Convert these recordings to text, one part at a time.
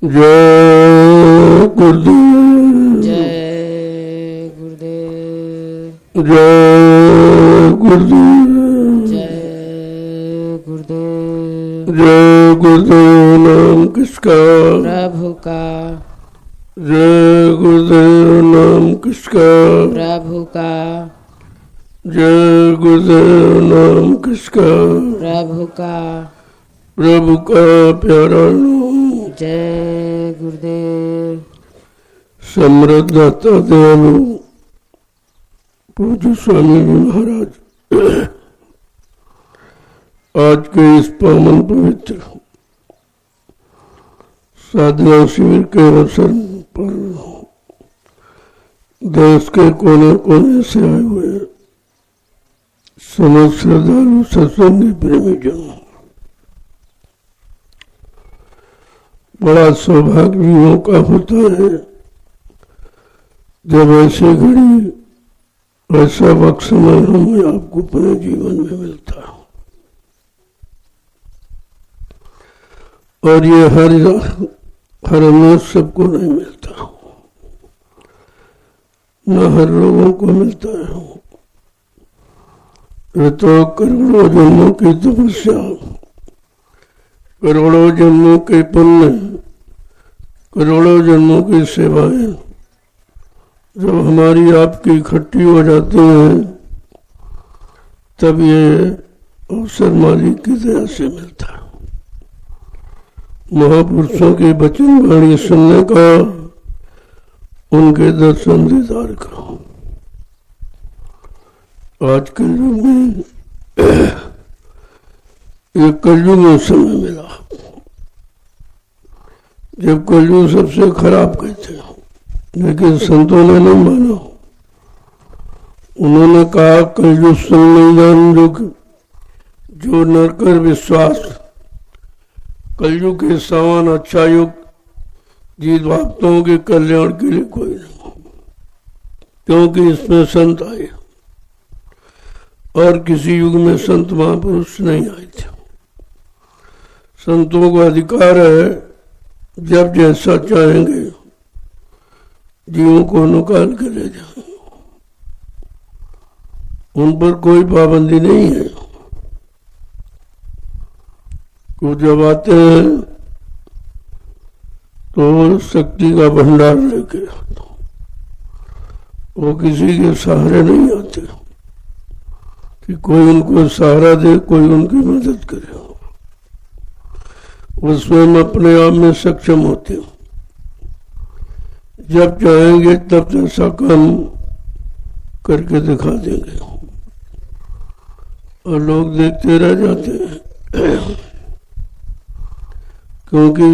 जय गुरुदेव। जय गुरुदेव। जय गुरुदेव। जय गुरुदेव। जय गुरुदेव नाम किसका? प्रभु का। जय गुरुदेव नाम किसका? प्रभु का। जय गुरुदेव नाम किसका? प्रभु का। प्रभु का प्यारा नाम। जय गुरुदेव। समृद्ध दाता दयालु पूज्य स्वामी जी महाराज, आज के इस पावन पवित्र साधना शिविर के अवसर पर देश के कोने कोने से आए हुए समस्त श्रद्धालु सत्संगी प्रेमी जन, बड़ा सौभाग्यों का होता है जब ऐसे घड़ी ऐसा वक्त समय हमें आपको अपने जीवन में मिलता है। और ये हर रोज सबको नहीं मिलता, न हर लोगों को मिलता है। ये तो करोड़ों जन्मों की तपस्या, करोड़ों जन्मों के पुण्य, करोड़ों जन्मों की सेवाएं जब हमारी आपकी इकट्ठी हो जाती हैं, तब ये अवसर मालिक की दया से मिलता है। महापुरुषों के वचन वाणी सुनने का, उनके दर्शन दीदार का। आज के युग में एक कलयुग में समय मिला, जब कलयुग सबसे खराब कहते हैं, लेकिन संतों ने नहीं माना। उन्होंने कहा कलयुग सुन नहीं जान जो नर कर विश्वास, कलयुग के समान अच्छा युग जीत भक्तों के कल्याण के लिए कोई नहीं, क्योंकि इसमें संत आए और किसी युग में संत महापुरुष नहीं आए थे। संतों को अधिकार है जब जैसा चाहेंगे जीवों को निकाल के ले जाए, उन पर कोई पाबंदी नहीं है। वो जब आते हैं तो शक्ति का भंडार लेके, वो किसी के सहारे नहीं आते कि कोई उनको सहारा दे, कोई उनकी मदद करे। वो स्वयं अपने आप में सक्षम होते हैं, जब चाहेंगे तब जैसा काम करके दिखा देंगे और लोग देखते रह जाते हैं। क्योंकि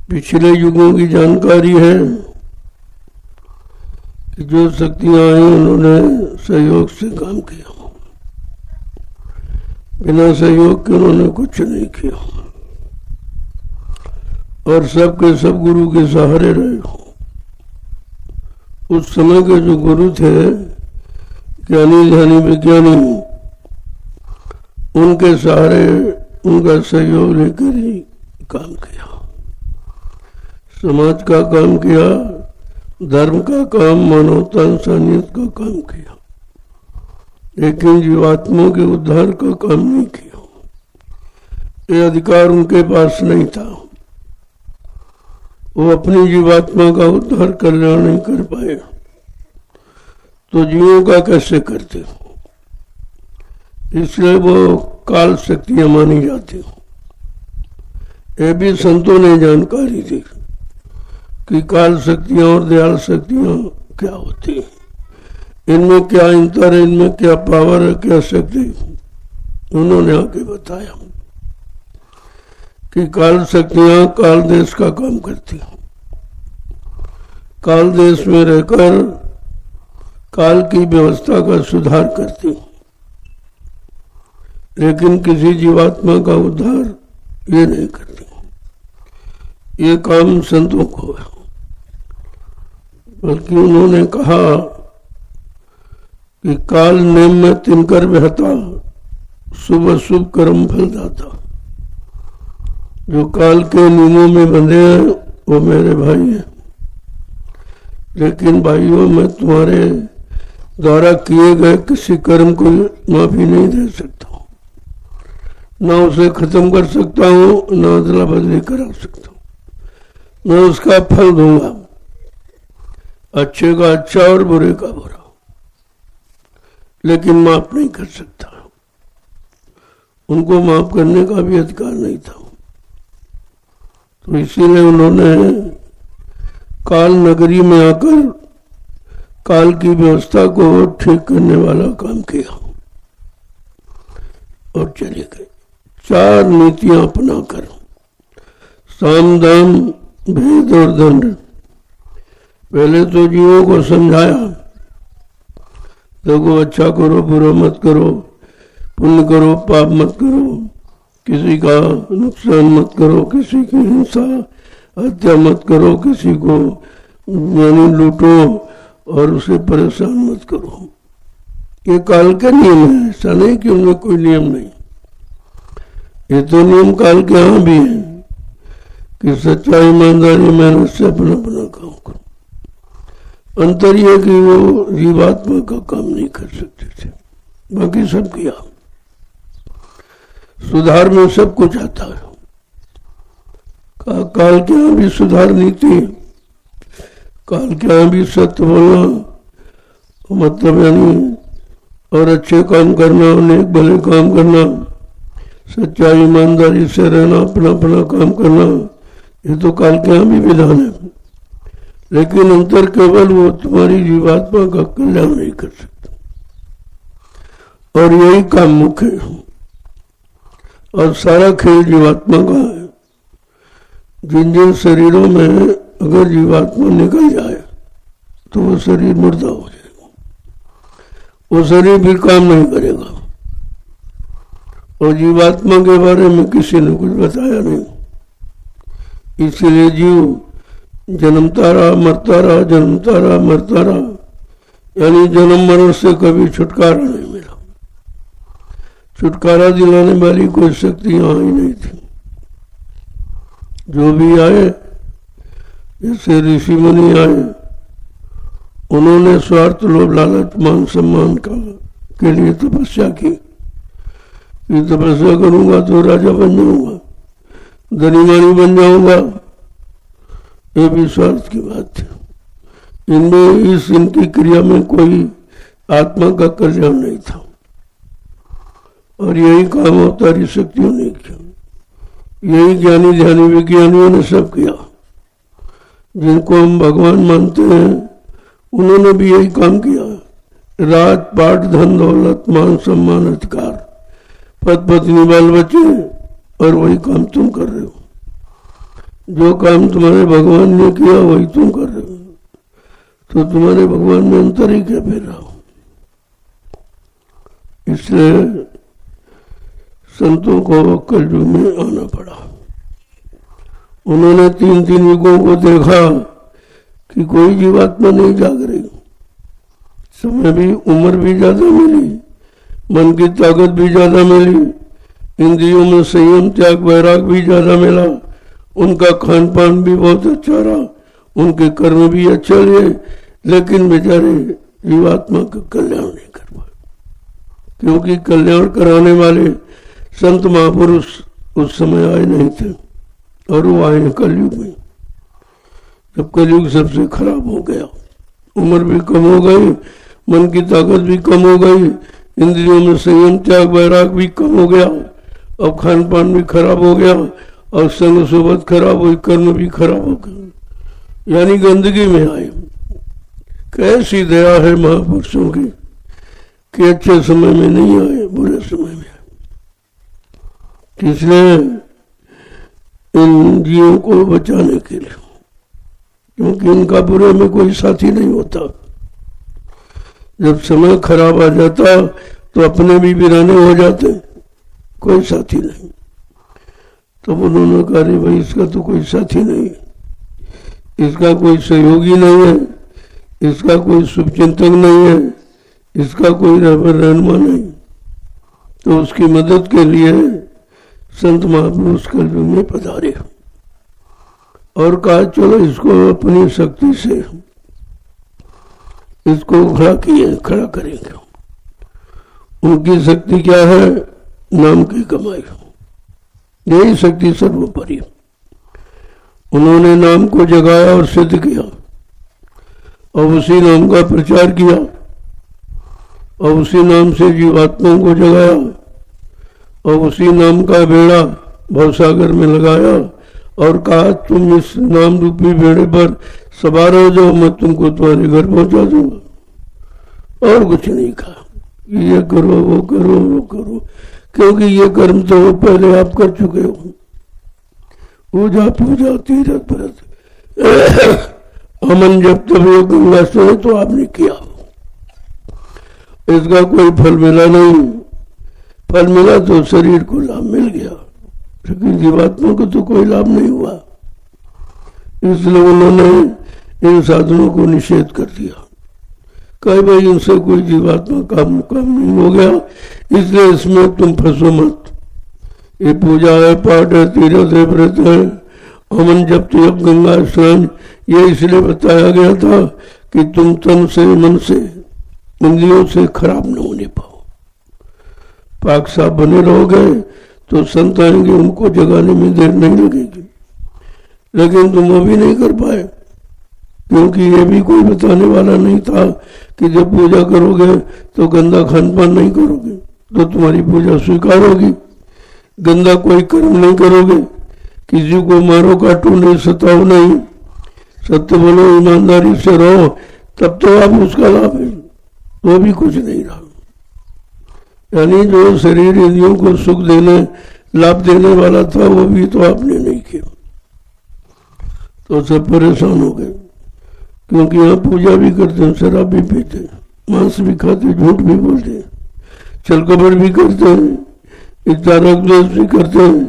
पिछले युगों की जानकारी है कि जो शक्तियां आई उन्होंने सहयोग से काम किया, बिना सहयोग के उन्होंने कुछ नहीं किया, और सबके सब गुरु के सहारे रहे। उस समय के जो गुरु थे, ज्ञानी ध्यानी विज्ञानी, उनके सहारे, उनका सहयोग लेकर ही काम किया, समाज का काम किया, धर्म का काम, मानवता इंसानियत का काम किया, लेकिन जीवात्माओं के उद्धार का काम नहीं किया। ये अधिकार उनके पास नहीं था। वो अपनी जीवात्मा का उद्धार कल्याण नहीं कर पाए, तो जीवों का कैसे करते? इसलिए वो काल शक्तियां मानी जाती। ये भी संतों ने जानकारी दी कि काल शक्तियां और दयाल शक्तियां क्या होती है, इनमें क्या अंतर है, इनमें क्या पावर है, क्या शक्ति। उन्होंने आके बताया कि काल शक्तियां काल देश का काम करती, काल देश में रहकर काल की व्यवस्था का सुधार करती, लेकिन किसी जीवात्मा का उद्धार ये नहीं करती। ये काम संतों को है। बल्कि उन्होंने कहा कि काल नेम में तिनकर बहता, शुभ शुभ कर्म फल दाता। जो काल के नियमों में बंधे हैं वो मेरे भाई हैं, लेकिन भाइयों मैं तुम्हारे द्वारा किए गए किसी कर्म को माफी नहीं दे सकता, ना उसे खत्म कर सकता हूँ, ना अदला बदली करा सकता हूँ, मैं उसका फल दूंगा, अच्छे का अच्छा और बुरे का बुरा, लेकिन माफ नहीं कर सकता। उनको माफ करने का भी अधिकार नहीं था। तो इसीलिए उन्होंने काल नगरी में आकर काल की व्यवस्था को ठीक करने वाला काम किया और चले गए। 4 नीतियां अपनाकर, साम दाम भेद और दंड। पहले तो जीवों को समझाया, देखो अच्छा करो, बुरा मत करो, पुण्य करो, पाप मत करो, किसी का नुकसान मत करो, किसी की हिंसा हत्या मत करो, किसी को यानी लूटो और उसे परेशान मत करो। ये काल का नियम है, ऐसा नहीं कि उनमें कोई नियम नहीं। ये तो नियम काल के यहाँ भी है कि सच्चाई ईमानदारी मेहनत से अपना अपना काम करो। अंतर यह कि वो जीवात्मा का काम नहीं कर सकते थे, बाकी सब किया। सुधार में सब कुछ आता है। काल के यहाँ भी सुधार नीति, काल के यहाँ भी सत्य बोलना मतलब यानी और अच्छे काम करना, नेक भले काम करना, सच्चाई ईमानदारी से रहना, अपना अपना काम करना, ये तो काल के यहाँ भी विधान है। लेकिन अंतर केवल वो तुम्हारी जीवात्मा का कल्याण नहीं कर सकता, और यही काम मुख्य है। और सारा खेल जीवात्मा का है। जिन जिन शरीरों में अगर जीवात्मा निकल जाए तो वो शरीर मुर्दा हो जाएगा, वो शरीर भी काम नहीं करेगा। और जीवात्मा के बारे में किसी ने कुछ बताया नहीं, इसलिए जीव जन्मता रहा, मरता रहा, जन्मता रहा, मरता रहा, यानी जन्म मरण से कभी छुटकारा नहीं मिला। छुटकारा दिलाने वाली कोई शक्ति यहाँ ही नहीं थी। जो भी आए, जैसे ऋषि मुनि आए, उन्होंने स्वार्थ लोभ लालच मान सम्मान के लिए तपस्या की कि तपस्या करूंगा तो राजा बन जाऊंगा, धनीमानी बन जाऊंगा। ये भी स्वार्थ की बात थी। इनमें इनकी क्रिया में कोई आत्मा का कल्याण नहीं था। और यही काम अवतारी शक्तियों ने किया, यही ज्ञानी ध्यानी विज्ञानियों ने सब किया। जिनको हम भगवान मानते हैं उन्होंने भी यही काम किया। राज पाट धन दौलत मान सम्मान अधिकार पद पत्नी बाल बच्चे, और वही काम तुम कर रहे हो। जो काम तुम्हारे भगवान ने किया वही तुम कर रहे हो, तो तुम्हारे भगवान में अंतर ही क्या फिर रहा हो। इसलिए संतों को कलयुग में आना पड़ा। उन्होंने 3 युगों को देखा कि कोई जीवात्मा नहीं जाग रही। समय भी, उम्र भी ज्यादा मिली, मन की ताकत भी ज्यादा मिली, इंद्रियों में संयम त्याग वैराग भी ज्यादा मिला, उनका खान पान भी बहुत अच्छा रहा, उनके कर्म भी अच्छे लिए, लेकिन बेचारे जीवात्मा का कल्याण नहीं कर पाए। क्योंकि कल्याण कराने वाले संत महापुरुष उस समय आए नहीं थे, और वो आए कलयुग में। जब कलयुग सबसे खराब हो गया, उम्र भी कम हो गई, मन की ताकत भी कम हो गई, इंद्रियों में संयम त्याग वैराग भी कम हो गया, अब खान पान भी खराब हो गया, और संग सोबत खराब हुई, कर्म भी खराब हो गए, यानी गंदगी में आए। कैसी दया है महापुरुषों की कि अच्छे समय में नहीं आए, बुरे समय में आए। इसलिए इन जीवों को बचाने के लिए, क्योंकि इनका बुरे में कोई साथी नहीं होता। जब समय खराब आ जाता तो अपने भी वीराने हो जाते, कोई साथी नहीं। तब उन्होंने कहा रे भाई, इसका तो कोई साथी नहीं, इसका कोई सहयोगी नहीं है, इसका कोई शुभचिंतक नहीं है, इसका कोई रहनुमा नहीं। तो उसकी मदद के लिए संत महापुरुष कलयुग में पधारे और कहा चलो इसको अपनी शक्ति से इसको खड़ा करेंगे। उनकी शक्ति क्या है? नाम की कमाई। यही शक्ति सर्वोपरि। उन्होंने नाम को जगाया और सिद्ध किया और उसी नाम का प्रचार किया और उसी नाम से जीवात्माओं को जगाया और उसी नाम का बेड़ा भवसागर में लगाया और कहा तुम इस नाम रूपी बेड़े पर सवार हो जाओ, मैं तुमको तुम्हारे घर पहुंचा दूंगा। और कुछ नहीं कहा, ये करो वो करो वो करो, क्योंकि ये कर्म तो वो पहले आप कर चुके हो। पूजा पूजा तीरथ व्रत अमन जब तब ये गंगा से तो आपने किया, इसका कोई फल मिला नहीं। फल मिला तो शरीर को लाभ मिल गया, लेकिन जीवात्मा को तो कोई लाभ नहीं हुआ। इसलिए उन्होंने इन साधनों को निषेध कर दिया। कहीं भाई इनसे कोई जीवात्मा काम नहीं हो गया, इसलिए इसमें तुम फंसो मत। ये पूजा है, पाठ है, तीरथ है, व्रत है, अमन जप तप गंगा स्नान, ये इसलिए बताया गया था कि तुम तन से मन से इंद्रियों से खराब न होने पाओ। पाक साफ बने रहोगे तो संत आएंगे, उनको जगाने में देर नहीं लगेगी। लेकिन तुम वो भी नहीं कर पाए, क्योंकि ये भी कोई बताने वाला नहीं था कि जब पूजा करोगे तो गंदा खान पान नहीं करोगे तो तुम्हारी पूजा स्वीकार होगी। गंदा कोई कर्म नहीं करोगे, किसी को मारो काटो नहीं, सताओ नहीं, सत्य बोलो, ईमानदारी से रहो, तब तो आप उसका लाभ है। तो भी कुछ नहीं रहा। यानी जो शरीर इंद्रियों को सुख देने लाभ देने वाला था वो भी तो आपने नहीं किया, तो सब परेशान हो गए। क्योंकि यहाँ पूजा भी करते हैं, शराब भी पीते हैं, मांस भी खाते, झूठ भी बोलते हैं, छलकपट भी करते हैं, इच्छारक द्वेष भी करते हैं।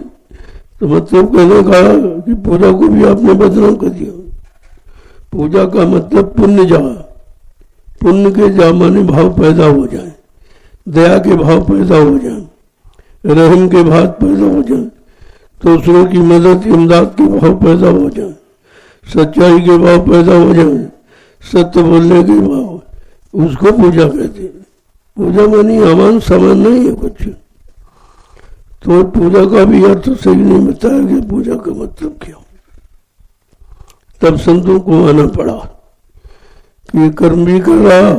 तो मतलब कहने का कि पूजा को भी आपने बदनाम कर दिया। पूजा का मतलब पुण्य जा, पुण्य के जा माने भाव पैदा हो जाए, दया के भाव पैदा हो जाए, रहम के भाव पैदा हो जाए, दूसरों की मदद इमदाद के भाव पैदा हो जाए, सच्चाई के भाव पैदा हो जाए, सत्य बोलने के भाव, उसको पूजा कहते हैं। पूजा मानी अमान समान नहीं है कुछ। तो पूजा का भी अर्थ सही नहीं बताया कि पूजा का मतलब क्या। तब संतों को आना पड़ा कि कर्म भी कर रहा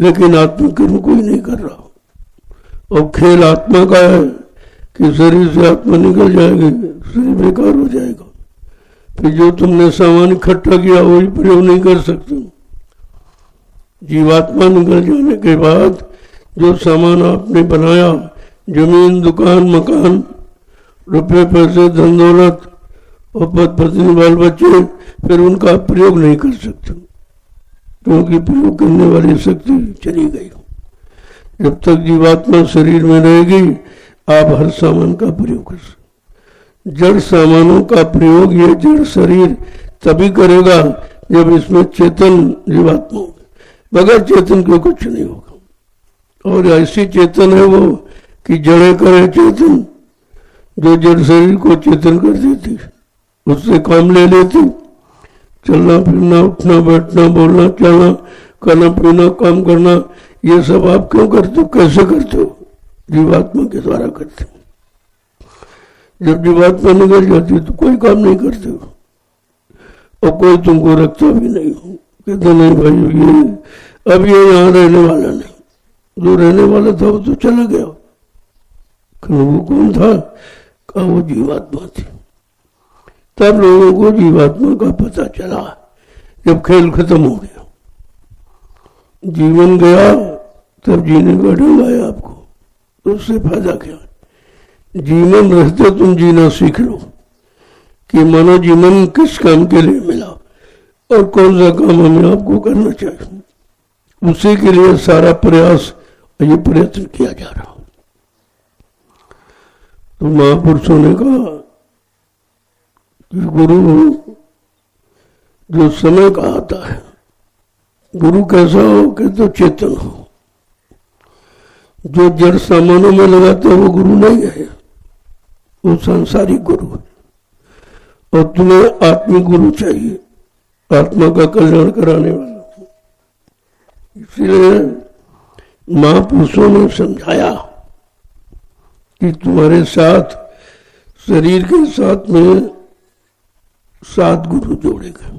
लेकिन आत्मकर्म कोई नहीं कर रहा, और खेल आत्मा का है कि शरीर से आत्मा निकल जाएगी, शरीर बेकार हो जाएगा। फिर जो तुमने सामान इकट्ठा किया वही प्रयोग नहीं कर सकते। जीवात्मा निकल जाने के बाद जो सामान आपने बनाया, जमीन, दुकान, मकान, रुपए पैसे, धन दौलत और पद पत्नी, बाल बच्चे, फिर उनका प्रयोग नहीं कर सकते, क्योंकि प्रयोग करने वाली शक्ति चली गई। जब तक जीवात्मा शरीर में रहेगी आप हर सामान का प्रयोग कर सकते। जड़ सामानों का प्रयोग ये जड़ शरीर तभी करेगा जब इसमें चेतन जीवात्मा होगा, बगैर चेतन के कुछ नहीं होगा। और ऐसी चेतन है वो कि जड़े करे चेतन, जो जड़ शरीर को चेतन कर देती, उससे काम ले लेती। चलना फिरना, उठना बैठना, बोलना चलना, खाना पीना, काम करना, ये सब आप क्यों करते हो, कैसे करते हो? जीवात्मा के द्वारा करते हो। जब जीवात्मा निकल जाती है तो कोई काम नहीं करते हो, और कोई तुमको रखता भी नहीं हो। कहते नहीं भाई ये अब ये यहाँ रहने वाला नहीं, जो रहने वाला था वो तो चला गया। वो कौन था? कहा वो जीवात्मा थी। तब लोगों को जीवात्मा का पता चला जब खेल खत्म हो गया, जीवन गया, तब जीने का ढंग आया आपको। तो उससे फायदा क्या? जीवन रहते तुम जीना सीख लो कि मानो जीवन किस काम के लिए मिला और कौन सा काम हमें आपको करना चाहिए, उसी के लिए सारा प्रयास और ये प्रयत्न किया जा रहा। तो महापुरुषों ने कहा कि गुरु जो समय का आता है, गुरु कैसा हो कि तो चेतन हो। जो जड़ सामानों में लगाते हैं वो गुरु नहीं है। वो सांसारिक गुरु है। और तुम्हें आत्मिक गुरु चाहिए, आत्मा का कल्याण कराने वाला। इसलिए महापुरुषों ने समझाया कि तुम्हारे साथ शरीर के साथ में 7 गुरु जोड़ेगा।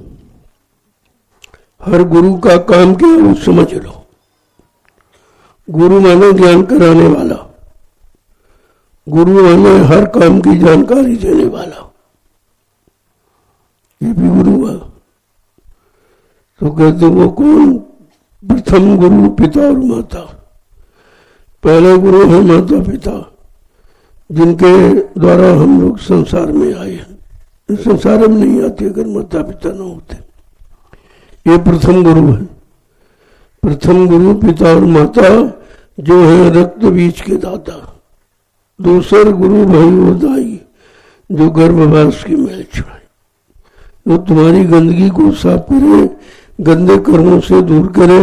हर गुरु का काम क्या है वो समझ लो। गुरु माने ज्ञान कराने वाला, गुरु माने हर काम की जानकारी देने वाला, ये भी गुरु है। तो कहते वो कौन? प्रथम गुरु पिता और माता। पहले गुरु है माता पिता, जिनके द्वारा हम लोग संसार में आए हैं। संसार में नहीं आते अगर माता पिता न होते। ये प्रथम गुरु है। प्रथम गुरु पिता और माता जो है रक्त बीज के दाता। दूसर गुरु भाई और दाई जो गर्भवास की मैल छुड़ाए, जो तुम्हारी गंदगी को साफ करे, गंदे कर्मों से दूर करे,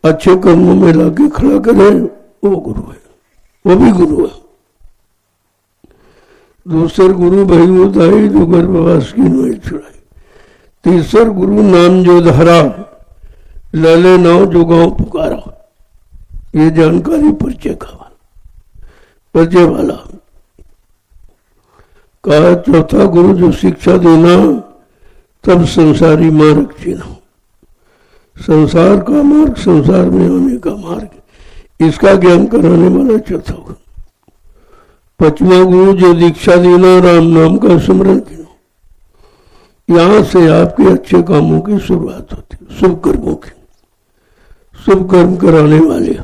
अच्छे कर्मों में लाके खड़ा करे, वो गुरु है, वो भी गुरु है। दूसर गुरु भाई वो दाई जो गर्भवास की मैल छुड़ाए। तीसर गुरु नाम जो धारा, लले नाव जो गांव पुकारा। ये जानकारी परिचय वाला। कहा चौथा गुरु जो शिक्षा देना, तब संसारी मार्ग चीना। संसार का मार्ग, संसार में आने का मार्ग, इसका ज्ञान कराने वाला चौथा गुरु। पांचवा गुरु जो दीक्षा देना, राम नाम का स्मरण करना। यहां से आपके अच्छे कामों की शुरुआत होती, शुभ कर्मों की, शुभ कर्म कराने वाले।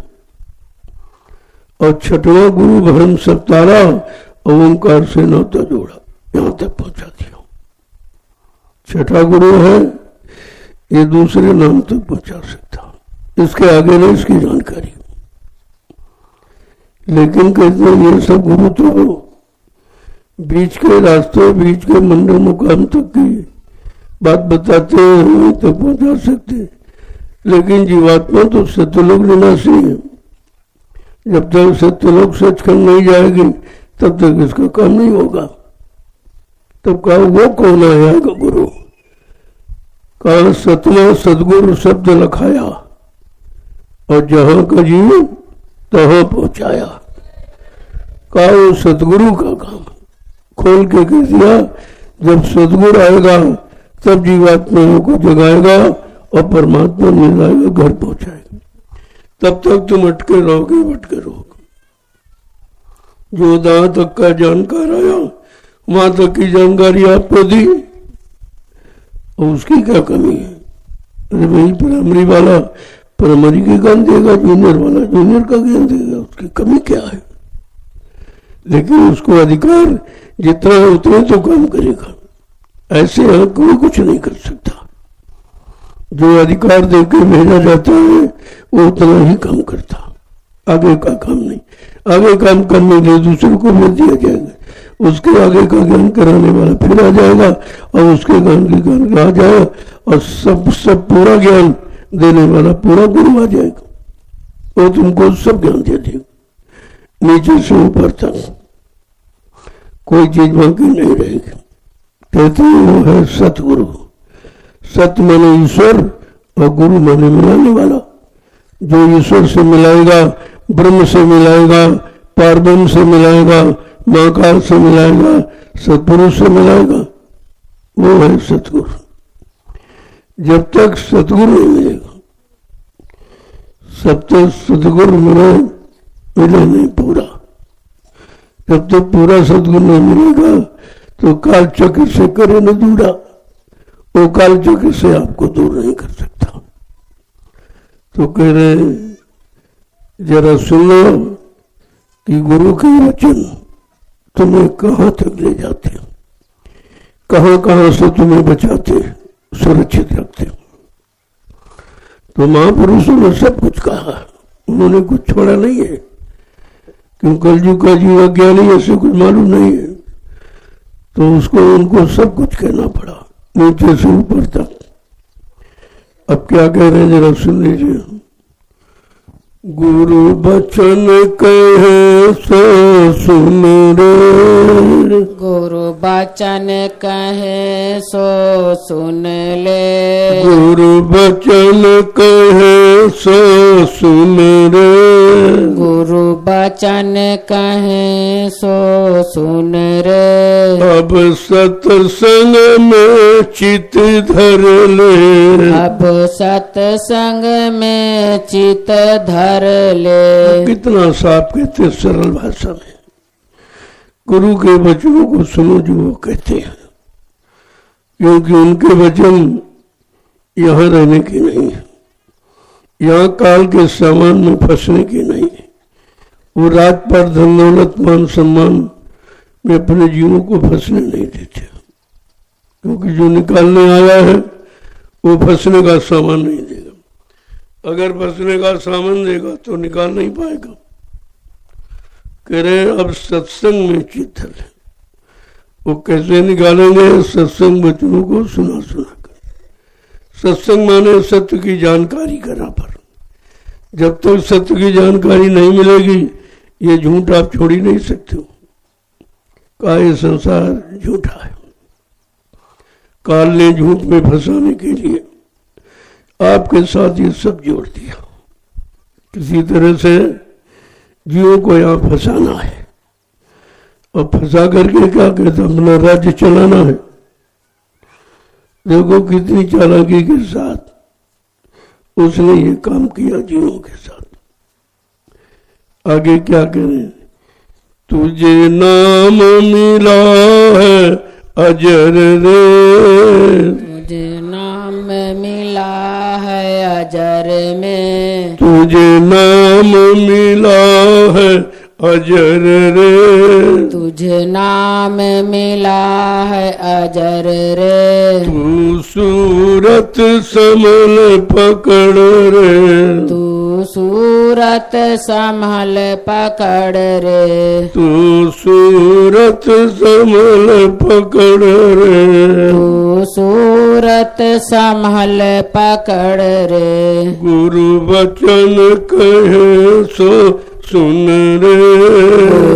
और छठवां गुरु भरम सप्तारा, ओंकार से नाता जोड़ा, यहां तक पहुंचा दिया। छठा गुरु है, ये दूसरे नाम तक पहुंचा सकता, इसके आगे नहीं इसकी जानकारी। लेकिन कहते हैं ये सब गुरु तो बीच के रास्ते, बीच के मंडल मुकाम तक की बात बताते हैं तो पहुंचा सकते, लेकिन जीवात्मा तो सत्यलोक निवासी है। जब तक सत्यलोक सचखंड नहीं जाएगी तब तक इसका काम नहीं होगा। तब कहा वो कौन आएगा गुरु? कहा सतमा सदगुरु शब्द लखाया, और जहां का जीव तहां पहुंचाया। कहा वो सतगुरु का काम। खोल के कह दिया, जब सदगुरु आएगा तब जीवात्माओं को जगाएगा और परमात्मा मिल जाएगा, घर पहुंचाएगा। तब तक तुम अटके रहोगे, भटके रहोगे। जो जहां तक का जानकार आया वहां तक की जानकारी आपको दी, और उसकी क्या कमी है? अरे वही प्राइमरी वाला प्राइमरी के ज्ञान देगा, जूनियर वाला जूनियर का ज्ञान देगा, उसकी कमी क्या है? लेकिन उसको अधिकार जितना है उतने तो काम करेगा। ऐसे यहां कोई कुछ नहीं कर सकता। जो अधिकार देकर भेजा जाता है वो उतना ही काम करता, आगे का काम नहीं। आगे काम करने के लिए दूसरे को भेज दिया जाएगा, उसके आगे का ज्ञान कराने वाला फिर आ जाएगा, और उसके ज्ञान की ज्ञान आ जाएगा, और सब पूरा ज्ञान देने वाला पूरा गुरु आ जाएगा, वो तुमको सब ज्ञान दे देगा। नीचे से ऊपर तक कोई चीज बाकी नहीं रहेगी। कहते हैं वो है सतगुरु। सत्य माने ईश्वर और गुरु माने मिलाने वाला। जो ईश्वर से मिलाएगा, ब्रह्म से मिलाएगा, पारब्रह्म से मिलाएगा, महाकाल से मिलाएगा, सतपुरुष से मिलाएगा, वो है सतगुरु। जब तक सतगुरु नहीं मिलेगा, सब तक सतगुरु मिले नहीं पूरा। जब तक पूरा सतगुरु नहीं मिलेगा तो काल चक्र से करे न दूरा, वो काल चक्र से आपको दूर नहीं कर सकता। तो कह रहे जरा सुनो कि गुरु के वचन तुम्हें कहां तक ले जाते, कहां कहां से तुम्हें बचाते, सुरक्षित रखते। तो महापुरुषों ने सब कुछ कहा, उन्होंने कुछ छोड़ा नहीं है। क्यों कलयुग का जीव अज्ञानी ऐसे कुछ मालूम नहीं है, तो उसको उनको सब कुछ कहना पड़ा नीचे से ऊपर तक। अब क्या कह रहे हैं जरा सुन लीजिए। गुरु बचन कहे सो सुन रे, गुरु बचन कहे सो सुन ले, गुरु बचन कहे सो सुन रे, गुरु बचन कहे सो सुन रे। अब सत्संग में चित धर ले, अब सत्संग में चित धर ले। कितना साफ कहते सरल भाषा में, गुरु के वचनों को सुनो जो वो कहते हैं, क्योंकि उनके वचन यहाँ रहने की नहीं है, यहाँ काल के सामान में फंसने की नहीं है। वो रात पर धन दौलत मान सम्मान में अपने जीवों को फंसने नहीं देते, क्योंकि जो निकालने आया है वो फंसने का सामान नहीं देगा। अगर फंसने का सामान देगा तो निकाल नहीं पाएगा। कह रहे अब सत्संग में चित्त है, वो कैसे निकालेंगे? सत्संग वचनों को सुना सुना कर। सत्संग माने सत्य की जानकारी करा पर, जब तक सत्य की जानकारी नहीं मिलेगी ये झूठ आप छोड़ ही नहीं सकते हो। का ये संसार झूठा है, काल ने झूठ में फंसाने के लिए आपके साथ ये सब जोड़ दिया। किसी तरह से जीवों को यहाँ फंसाना है, और फंसा करके क्या कहता अपना राज्य चलाना है। देखो कितनी चालाकी के साथ उसने ये काम किया जीवों के साथ। आगे क्या करें? तुझे नाम मिला है अजर रे, तुझे नाम मिला है अजर में, तुझे नाम मिला है अजर रे, तुझे नाम मिला है अजर रे। तू सूरत समल पकड़ रे, तू सूरत संभल पकड़ रे, तू सूरत समल पकड़ रे, तू सूरत संभल पकड़ रे। गुरु वचन कहे सो सुन रे,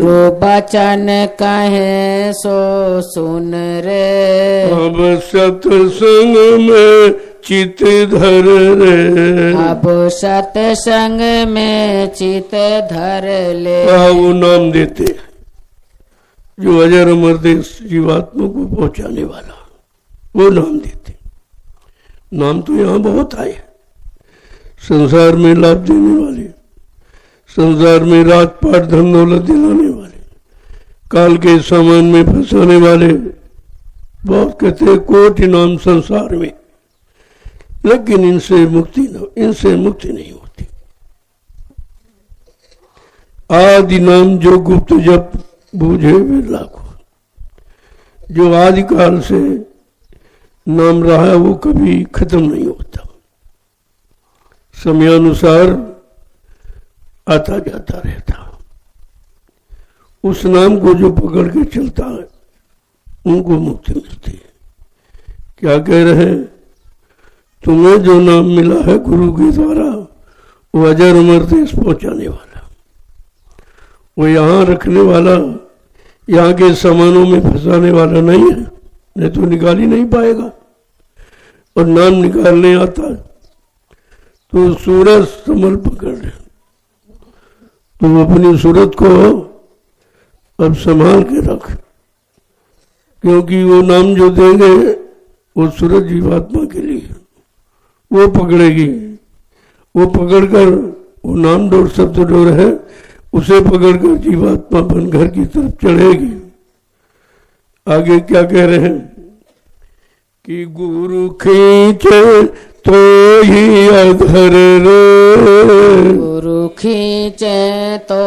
गुरु बचन कहे सो सुन रे। अब सत्संग में चित धर रे, अब सत्संग में चित धर ले। वो नाम देते जो अजर अमर देश जीवात्मा को पहुंचाने वाला, वो नाम देते। नाम तो यहाँ बहुत आए, संसार में लाभ देने वाले, संसार में रात पाट धन दौलत दिलाने वाले, काल के सामान में फंसाने वाले बहुत कहते कोटि नाम संसार में, लेकिन इनसे मुक्ति नहीं होती। आदि नाम जो गुप्त जप बूझे वे लाखों, जो आदि काल से नाम रहा है वो कभी खत्म नहीं होता, समयानुसार आता जाता रहता। उस नाम को जो पकड़ के चलता है उनको मुक्ति मिलती है। क्या कह रहे हैं? तुम्हें जो नाम मिला है गुरु के द्वारा वो अजर अमर देश पहुंचाने वाला, वो यहाँ रखने वाला, यहाँ के सामानों में फंसाने वाला नहीं है, नहीं तो निकाल ही नहीं पाएगा। और नाम निकालने आता है तो सूरज समल पकड़ ले, तुम अपनी सूरत को अब संभाल के रख, क्योंकि वो नाम जो देंगे वो सूरज जीवात्मा के लिए वो पकड़ेगी। वो पकड़कर वो नाम डोर शब्द डोर है उसे पकड़कर जीवात्मा बन घर की तरफ चढ़ेगी। आगे क्या कह रहे हैं कि गुरु खींचे तो ही अधर रे, गुरु खींचे तो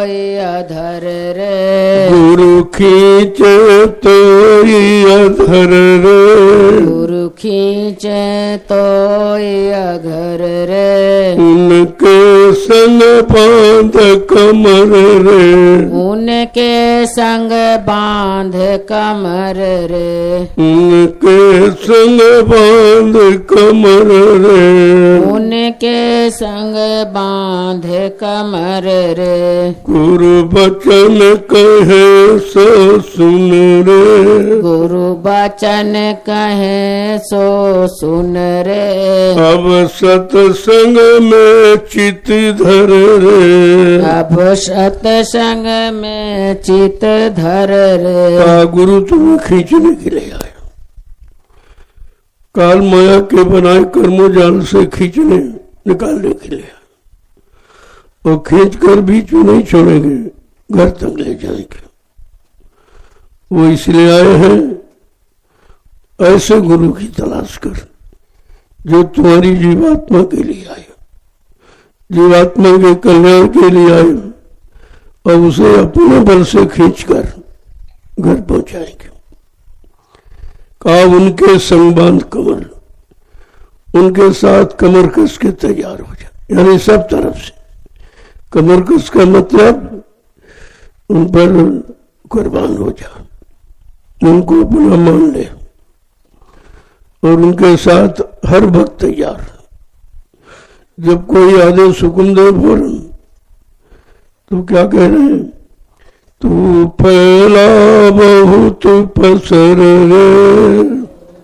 ही अधर रे, गुरु खींचे तो ही अधर रे, गुरु खींचे तो ही अधर रे। उनके संग बांध कमर रे, उनके संग बांध कमर रे, उनके संग बांध कमर रे। उनके संग बांधे कमर रे। गुरु बचन कहे सो सुन रे। गुरु बचन कहे सो सुन रे। अब सत्संग में चित धर रे। अब सत्संग में चित धर रे। गुरु तुम्हें खींचने के लिए आया, काल माया के बनाए कर्मों जाल से खींचने निकालने के लिए, और खींच कर बीच में नहीं छोड़ेंगे, घर तक ले जाएंगे। वो इसलिए आए हैं ऐसे गुरु की तलाश कर जो तुम्हारी जीवात्मा के लिए आए, जीवात्मा के कल्याण के लिए आए, और उसे अपने बल से खींचकर घर पहुंचाएंगे। कहा उनके संगबांध कमर, उनके साथ कमर कस के तैयार हो जाए, यानी सब तरफ से कमर कस का मतलब उन पर कुर्बान हो जा, उनको अपना मान ले, और उनके साथ हर वक्त तैयार। जब कोई आदेश हुक्म दे फौरन, तो क्या कह रहे हैं? तू फैला बहुत पसर रे।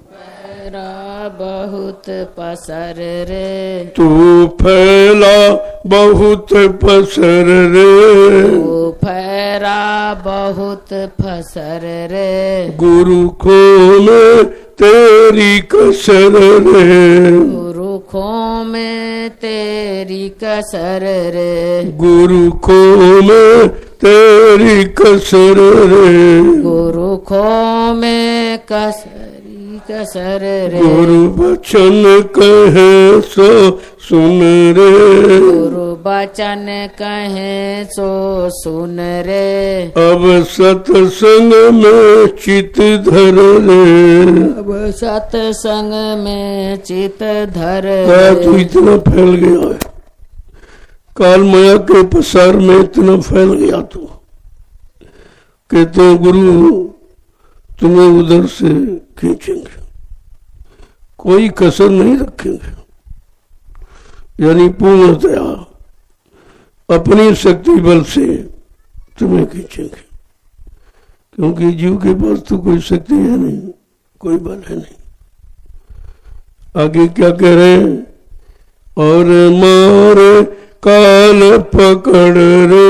फैला बहुत पसर रे। तू फैला बहुत पसर रे। तू फैला बहुत पसर रे। गुरु खो में तेरी कसर रे। गुरु खो में तेरी कसर रे। गुरु खो में तेरी कसर रे। गुरु खो में कसरी कसर रे। गुरु बचन कहे सो सुन रे। गुरु बचन कहे सो सुन रे। अब सत्संग में चित धर रे। अब सत्संग में चित धर तू रे। इतना फैल गया है, काल माया के पसार में इतना फैल गया तू, कहते हैं गुरु तुम्हें उधर से खींचेंगे, कोई कसर नहीं रखेंगे, यानी पूर्णतया अपनी शक्ति बल से तुम्हें खींचेंगे, क्योंकि जीव के पास तो कोई शक्ति है नहीं, कोई बल है नहीं। आगे क्या कह रहे हैं? और मारे काल पकड़ रे।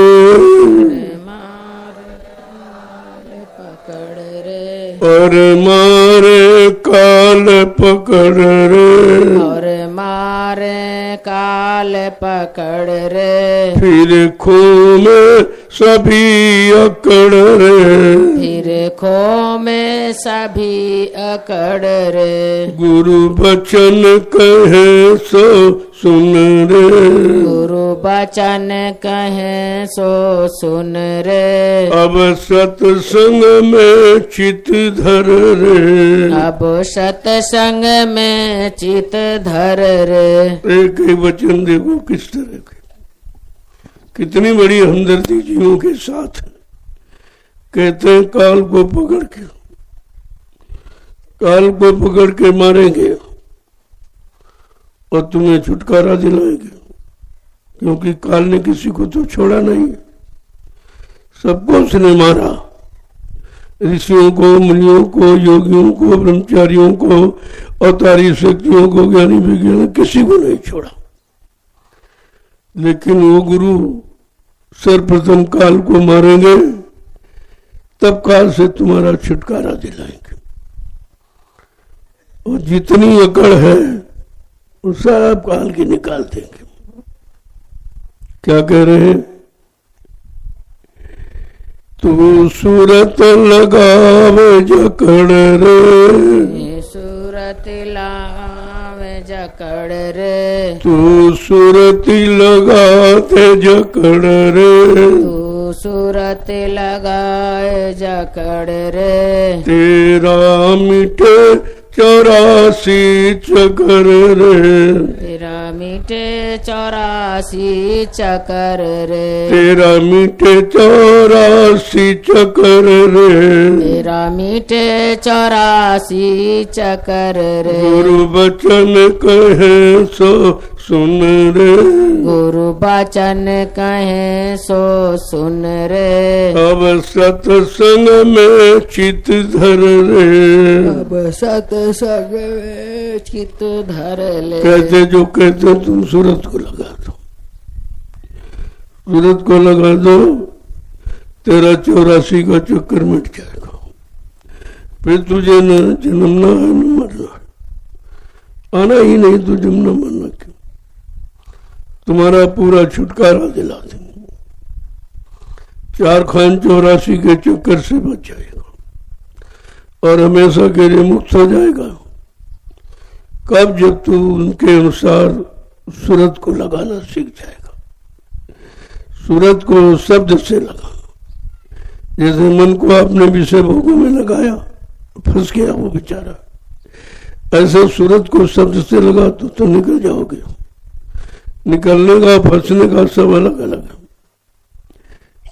और मारे काल पकड़ रे। और मारे काल पकड़ रे। फिर खो में सभी अकड़ रे। फिर खो में सभी अकड़ रे। गुरु बचन कहे सो सुन रे। गुरु बचन कहे सो सुन रे। अब सत्संग में चित धर रे। अब सत्संग में चित धर रे। एक ही वचन देखो किस तरह के, कितनी बड़ी हमदर्दी जीवों के साथ। कहते हैं काल को पकड़ के, काल को पकड़ के मारेंगे और तुम्हें छुटकारा दिलाएंगे, क्योंकि काल ने किसी को तो छोड़ा नहीं, सबको उसने मारा। ऋषियों को, मुनियों को, योगियों को, ब्रह्मचारियों को, अवतारी शक्तियों को, ज्ञानी विज्ञानी, किसी को नहीं छोड़ा। लेकिन वो गुरु सर्वप्रथम काल को मारेंगे, तब काल से तुम्हारा छुटकारा दिलाएंगे। और जितनी अकड़ है वो सब काल की निकाल देंगे। क्या कह रहे हैं? तू सूरत लगावे जकड़ रे। सूरत लावे जकड़ रे। तू सूरती लगाते जकड़ रे। तू सूरत लगाए जकड़ रे। तेरा मिटे चौरासी चक्कर रे, तेरा मीठे 84 चक्कर रे, तेरा मीठे 84 चक्कर रे, तेरा मीठे 84 चक्कर रे। गुरु बचन कहे सो सुन रे, गुरु बचन कहे सो सुन रे। अब सत्संग में चित धर रे, अब सत्संग में चित धर ले। कहते जो कहते तुम सूरत को लगा दो, सूरत को लगा दो, तेरा 84 का चक्कर मिट जाएगा। फिर तुझे न जन्मना है न मरना है, आना ही नहीं तो जन्मना मरना क्यों, तुम्हारा पूरा छुटकारा दिला देंगे। 4 खान 84 के चक्कर से बच जाएगा और हमेशा के लिए मुक्त हो जाएगा। कब? जब तू उनके अनुसार सूरत को लगाना सीख जाएगा। सूरत को शब्द से लगा, जैसे मन को आपने विषय भोगों में लगाया, फंस गया वो बेचारा, ऐसे सूरत को शब्द से लगा तो निकल जाओगे। निकलने का फंसने का सब अलग अलग है।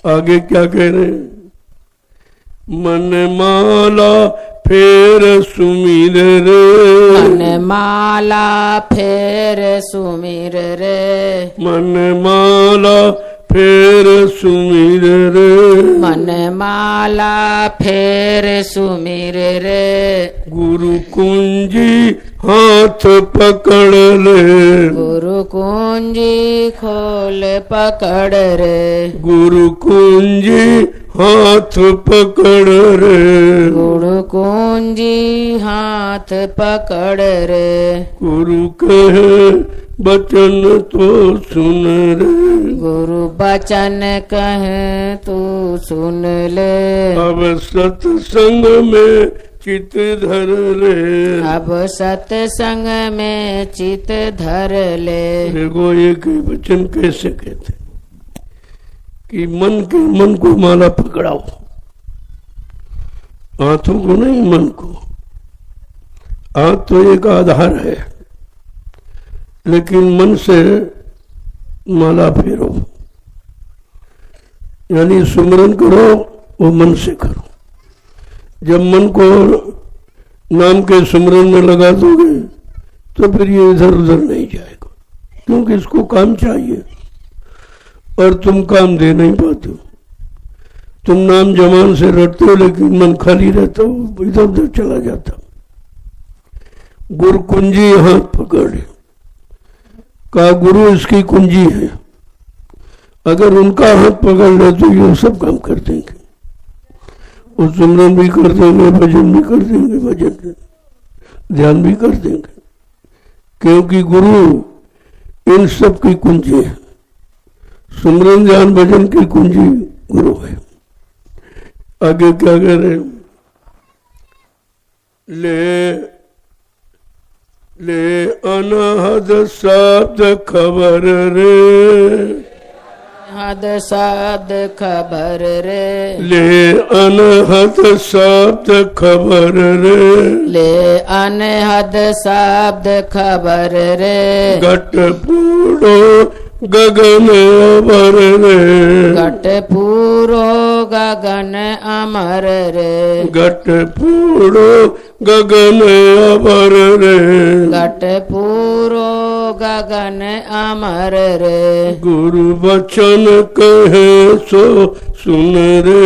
आगे क्या कह रहे हैं? मन माला फेर सुमीर रे, मन माला फेर सुमीर रे, मन माला फेर सुमीर रे, मन माला फेर सुमीर रे। गुरु कुंजी हाथ पकड़ ले, गुरु कुंजी खोल पकड़ रे, गुरु कुंजी हाथ पकड़ रे, गुरु कुंजी हाथ पकड़ रे। गुरु कहे बचन तो सुन रे, गुरु बचन कहे तू सुन ले। अब सत्संग में चित धर ले, अब सत्संग में चित धर ले। देखो एक वचन कैसे कहते कि मन को माला पकड़ाओ, हाथों को नहीं, मन को। हाथ तो एक आधार है, लेकिन मन से माला फेरो, यानी सुमरन करो, वो मन से करो। जब मन को नाम के सुमरन में लगा दोगे तो फिर ये इधर उधर नहीं जाएगा, क्योंकि इसको काम चाहिए और तुम काम दे नहीं पाते हो। तुम नाम जमान से रटते हो, लेकिन मन खाली रहता हो, इधर उधर चला जाता। गुरु कुंजी हाथ पकड़े, का गुरु इसकी कुंजी है, अगर उनका हाथ पकड़ ले तो ये सब काम कर देंगे। वो सुमरन भी कर देंगे, भजन भी कर देंगे, भजन ध्यान भी कर देंगे, क्योंकि गुरु इन सब की कुंजी है। सुमरन ध्यान भजन की कुंजी गुरु है। आगे क्या कह रहे? ले अनहद शब्द खबर रे, हद शब्द खबर रे, ले अनहद शब्द खबर रे, ले अनहद शब्द खबर रे। घट पूरो गगन अमर रे, घट पूरो गगन अमर रे, घट पूरो गगन अमर रे, घट पूरो गगन अमर रे। गुरु वचन कहे सो सुन रे,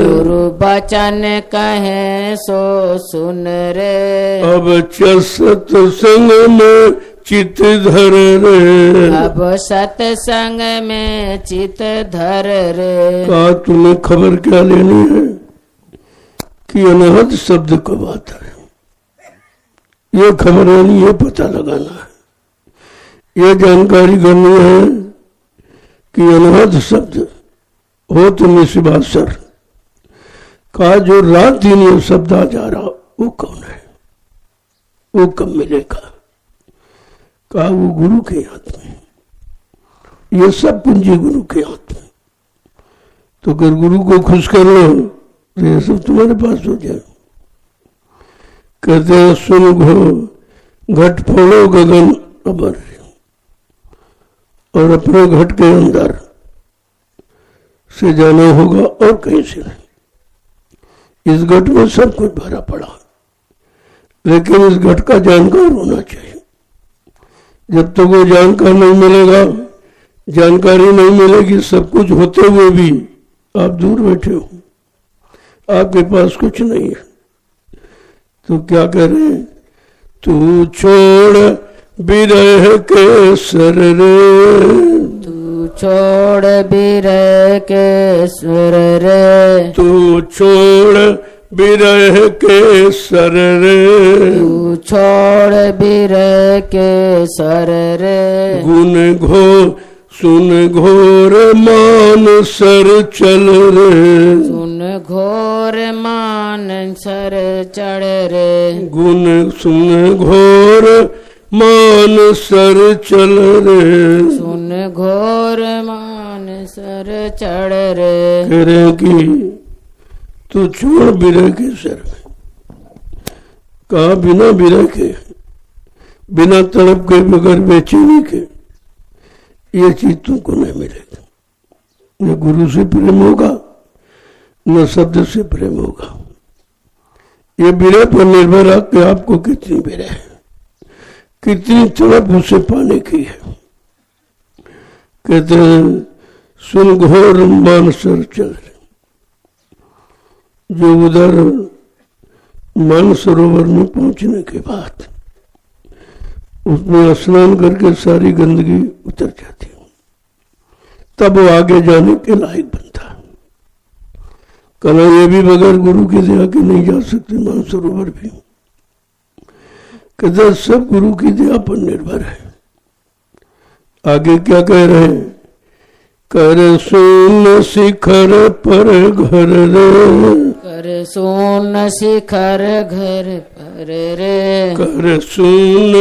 गुरु वचन कहे सो सुन रे। अब सत्संग में चित धर रे, अब सत्संग में चित धर रे। का तुम्हें खबर क्या लेनी है कि अनहद शब्द कब आता है? ये खबर लेनी, ये पता लगाना है, ये जानकारी करनी है कि अनहद शब्द हो तो निस्बासर का जो रात दिन ये शब्द आ जा रहा, वो कौन है, वो कब मिलेगा? का वो गुरु के हाथ में, ये सब पूंजी गुरु के हाथ में। तो अगर गुरु को खुश कर लो तो ये सब तुम्हारे पास हो जाए। कहते हैं सुन घो घट फोड़ो गगन अबर, और अपने घट के अंदर से जाना होगा और कहीं से नहीं। इस घट में सब कुछ भरा पड़ा, लेकिन इस घट का जानकार होना चाहिए। जब तक वो जानकार नहीं मिलेगा, जानकारी नहीं मिलेगी, सब कुछ होते हुए भी आप दूर बैठे हो, आपके पास कुछ नहीं है, तो क्या कह रहे हैं? तू छोड़ बिरह के सर रे, तू छोड़ बिरह के सुर रे, तू छोड़ बिरह के सर रे, तू छोड़ बिरह के सर रे, गुन घो सुन घोर मान सर चल रे, सुन घोर मान सर चढ़ रे, गुन सुन घोर मान सर चल रे, सुन घोर मान सर चढ़ रे, कह रहे हैं कि तू छोड़ बिरह के सर में। कहा बिना बिरह के, बिना तड़प के, बगैर बेचैनी के ये चीज तुमको नहीं मिलेगी। न गुरु से प्रेम होगा, न शब्द से प्रेम होगा। ये बिरह पर निर्भर है कि आपको कितनी बिरह है, कितनी तड़प उसे पाने की है। कहते हैं सुन घोर मान सर चल रहे, जो उधर मानसरोवर में पहुंचने के बाद उसमें स्नान करके सारी गंदगी उतर जाती है, तब वो आगे जाने के लायक बनता है। कहना ये भी बगैर गुरु के दया के नहीं जा सकते मानसरोवर भी। कहते सब गुरु की दया पर निर्भर है। आगे क्या कह रहे हैं? कर सुन शिखर पर घर रे, कर सोन शिखर घर पर रे, कर सुन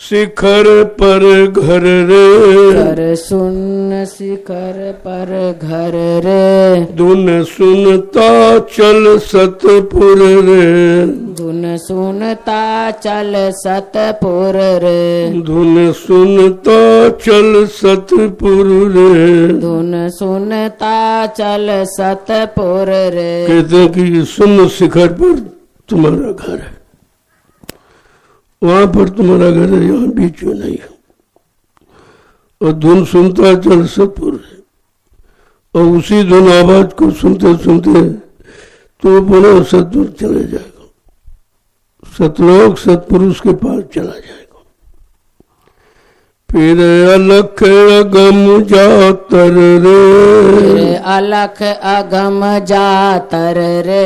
शिखर पर घर रे, कर सुन शिखर पर घर रे, धुन सुनता चल सतपुर रे, धुन सुनता चल सतपुर रे, धुन सुनता चल सतपुर रे। धुन सुनता चल सतपुर रे। कहते हैं कि सुन शिखर पर तुम्हारा घर है, वहां पर तुम्हारा घर है, यहाँ बीच में नहीं है। और धुन सुनता चल सतपुर है, और उसी धुन आवाज को सुनते सुनते तो पुनः सतपुर चले जाएगा, सतलोक सतपुरुष के पास चला जाएगा। फिर अलख अगम जातर रे, फिर अलख अगम जातर रे,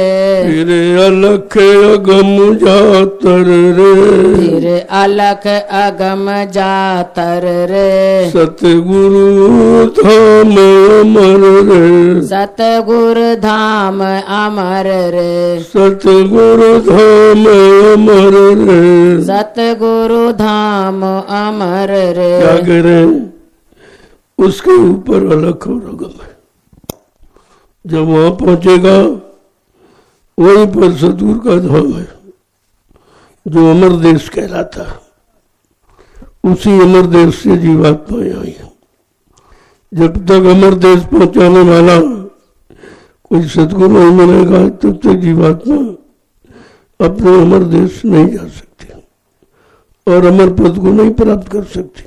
फिर अलख अगम जातर रे, फिर अलख अगम जातर रे, सतगुरु धाम अमर रे, सतगुरु धाम अमर रे, सतगुरु धाम अमर रे। सतगुरु धाम अमर रे। क्या कह रहे हैं? उसके ऊपर अलख और अगम है। जब वहां पहुंचेगा वहीं पर सतगुरु का धाम है, जो अमर देश कहलाता है। उसी अमर देश से जीवात्मा आई है। जब तक अमर देश पहुंचाने वाला कोई सतगुरु नहीं मिलेगा, तब तक जीवात्मा अपने अमर देश नहीं जा सकती और अमर पद को नहीं प्राप्त कर सकती।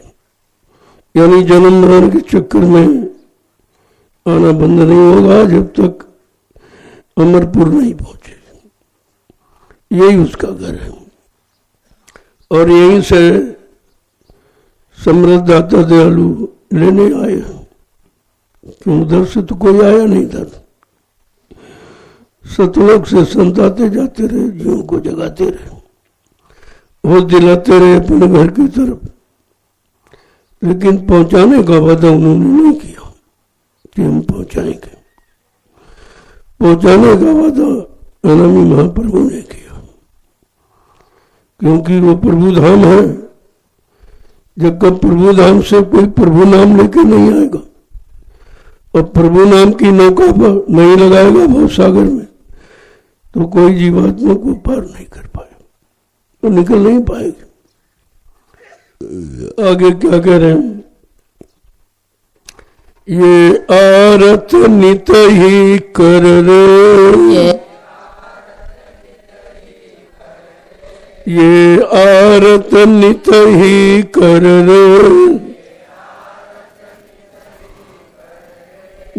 यानी जन्म मरण के चक्कर में आना बंद नहीं होगा जब तक अमरपुर नहीं पहुंचे। यही उसका घर है, और यहीं से समृद्ध दाता दयालु लेने आए। क्यों? उधर से तो कोई आया नहीं था। सतलोक से संत आते जाते रहे, जीवों को जगाते रहे, वो दिलाते रहे अपने घर की तरफ, लेकिन पहुंचाने का वादा उन्होंने नहीं किया कि हम पहुंचाएंगे। पहुंचाने का वादा अनामी महाप्रभु ने किया, क्योंकि वो प्रभु धाम है। जब कब प्रभु धाम से कोई प्रभु नाम लेके नहीं आएगा और प्रभु नाम की नौका पर नहीं लगाएगा भव सागर में, तो कोई जीवात्मा को पार नहीं कर पाए। वो निकल नहीं पाएगी। आगे क्या कह रहे हैं? ये आरत नित ही कर रे, ये आरत नित ही कर रे,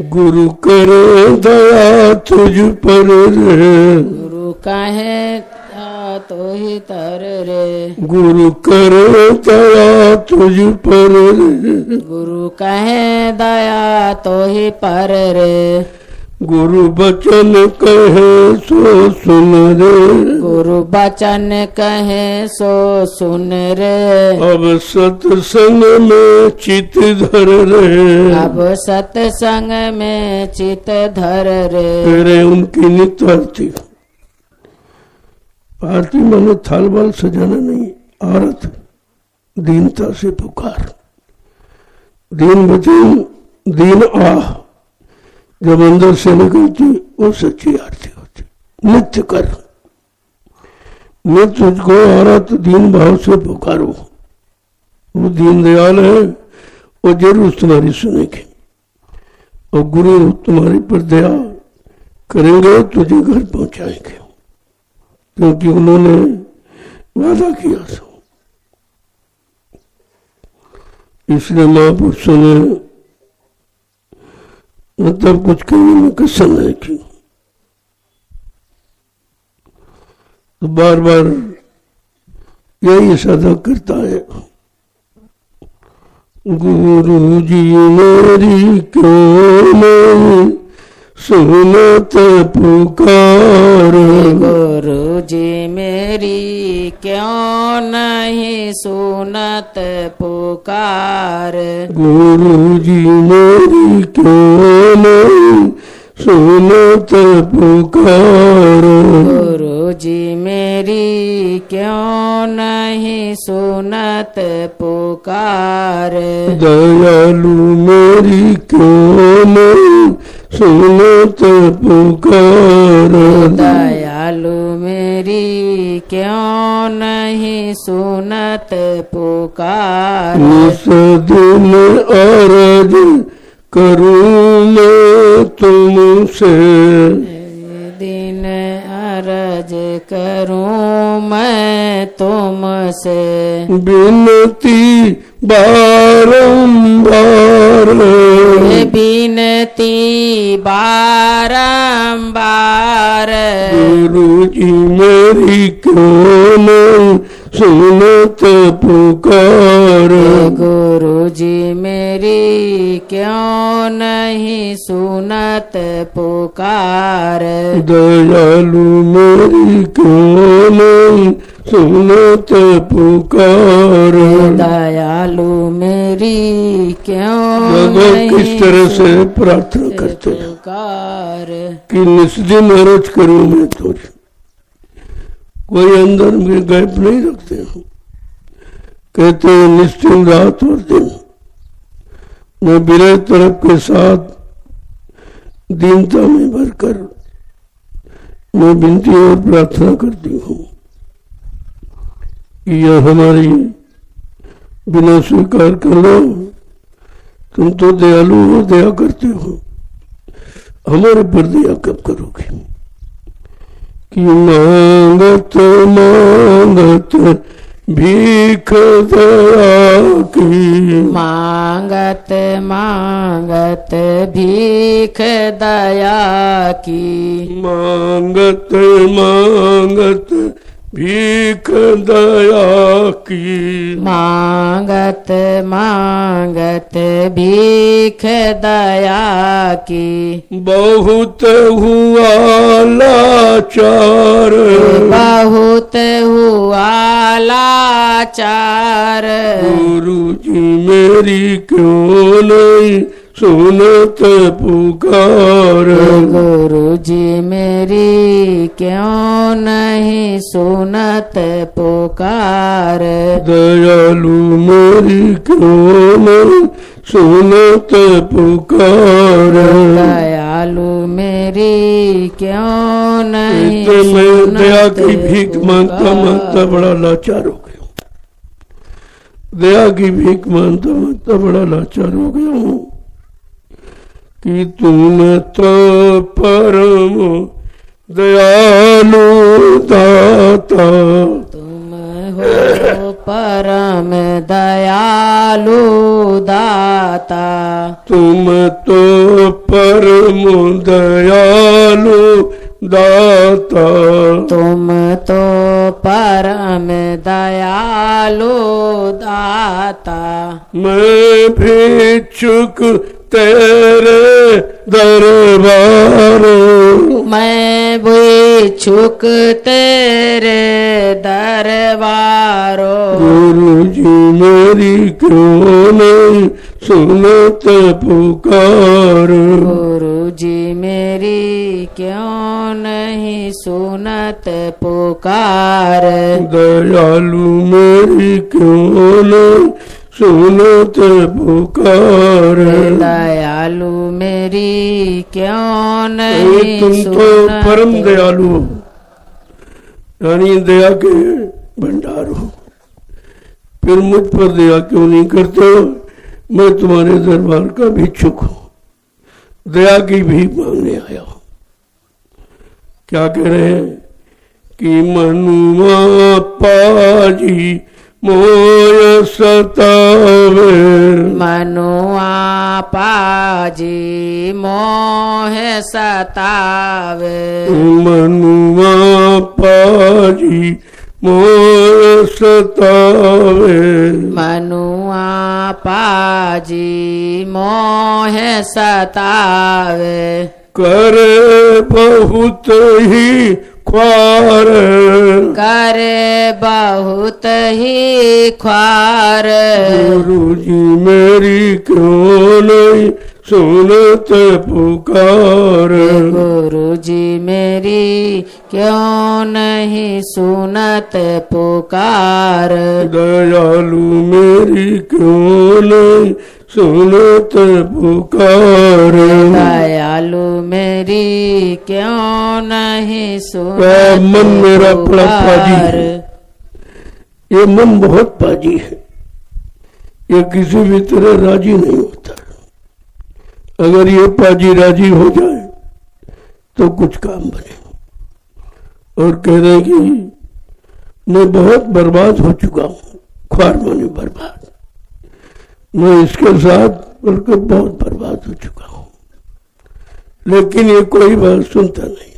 गुरु करे दया तुझ पर रे, गुरु काहे तो ही तर रे, गुरु करे दया तुझ पर रे, गुरु काहे दया तो ही पर रे, गुरु बचन कहे सो सुन रे, गुरु बचन कहे सो सुन रे, अब सत्संग में चित धर रे, अब सत्संग में चित धर रे। तेरे उनकी नित्य आरती, आरती मानो थाल बाल सजाना नहीं, आरत दीनता से पुकार, दीन वचन दीन आह जब अंदर से निकलती वो सच्ची आरती होती। नित्य कर, नित्य तुझको आरत दीन भाव से पुकारो, वो दीन दयाल है, वो जरूर तुम्हारी सुनेंगे और गुरु तुम्हारी पर दया करेंगे, तुझे घर पहुंचाएंगे, क्योंकि उन्होंने वादा किया था। इसलिए महापुरुषों ने मतलब कुछ कहने में कसम है कि तो बार बार यही साधक करता है, गुरु जी मेरी क्यों नहीं सुनत पुकार, गुरु जी मेरी क्यों नहीं सुनत पुकार, गुरु जी मेरी क्यों नहीं सुनत पुकार, गुरु जी मेरी क्यों नहीं सुनत पुकार, दयालु मेरी क्यों नहीं सुनत पुकार, दयालु मेरी क्यों नहीं सुनत पुकार, निस दिन अरज करूं मैं तुमसे, दिन अरज करूं मैं तुमसे, बिनती बारंबार, बिनती बारंबार, गुरु जी मेरी क्यों नहीं सुनत पुकार, गुरु जी मेरी क्यों नहीं सुनत पुकार, दयालु मेरी क्यों नहीं सुनत पुकार, दयालु मेरी क्यों भगवान किस तरह से प्रार्थना करते हैं पुकार, कि निस्दिन अर्ज करूं मैं तुझे, कोई अंदर में गैप नहीं रखते हैं, कहते हैं निश्चित रात और दिन मैं विनय तरफ के साथ दीनता में भरकर मैं विनती और प्रार्थना करती हूँ कि यह हमारी बिना स्वीकार कर लो, तुम तो दयालु हो, दया करते हो, हमारे पर दया कब करोगे? कि मांगत मांगत भीख दया की, मांगत मांगत भीख दया की, मांगत मांगत भीख दया की, मांगत मांगत भीख दया की, बहुत हुआ लाचार, बहुत हुआ लाचार, गुरु जी मेरी क्यों नहीं सुनत पुकार, गुरु जी मेरी क्यों नहीं सुनत पुकार, दयालु मेरी क्यों नहीं सुनत पुकार, दयालु मेरी क्यों नहीं तो मैं दया सुनते की भीख मांगता मांगता बड़ा लाचार हो गया हूँ। दया की भीख मांगता मांगता बड़ा लाचार हो गया हूँ कि तुम तो परम दयालु दाता। तुम हो परम दयालु दाता। तुम तो परम दयालु दाता। तुम तो परम दयालु दाता। मैं भिक्षुक तेरे दरबार। मैं भिक्षुक तेरे दरबारो। गुरु जी मेरी क्यों नहीं सुनत पुकार। गुरु जी मेरी क्यों नहीं सुनत पुकार। दयालु मेरी क्यों नहीं सुनत पुकार। दयालु मेरी क्यों नहीं तुम तो सुनत। परम दयालु हो, यानी दया के भंडार हो, फिर मुझ पर दया क्यों नहीं करते हो? मैं तुम्हारे दरबार का भिक्षुक हूँ, दया की भीख मांगने आया हूँ। क्या कह रहे हैं कि मनुआ पाजी मोय सतावे। मनुआ पाजी मोह सतावे। मनुआ पाजी मोय सतावे। मनुआ पाजी मोह सतावे। करे बहुत ही ख्वार। करे बहुत ही ख्वार। गुरु जी मेरी क्यों नहीं सुनत पुकार। गुरु जी मेरी क्यों नहीं सुनत पुकार। दयालु मेरी क्यों नहीं सुनत पुकार। दयालु मेरी क्यों नहीं सुनत मन मेरा बड़ा पाजी पुकार। है, ये मन बहुत पाजी है, ये किसी भी तरह राजी नहीं होता। अगर ये पाजी राजी हो जाए तो कुछ काम बने। और कह रहे कि मैं बहुत बर्बाद हो चुका हूँ, ख्वार माने बर्बाद, मैं इसके साथ मिलकर बहुत बर्बाद हो चुका हूँ। लेकिन ये कोई बात सुनता नहीं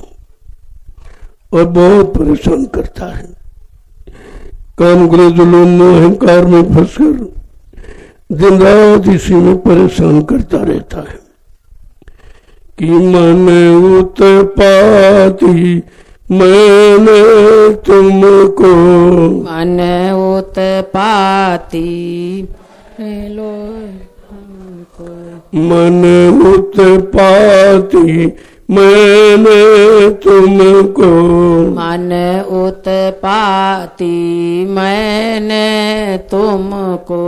और बहुत परेशान करता है। काम क्रोध लोभ अहंकार में फंसकर दिन रात इसी में परेशान करता रहता है कि मन उत्पाती मैंने तुमको। मन उत्पाती लो हमको। मन उत्पाती मैंने तुमको। मन उत्पाती मैंने तुमको।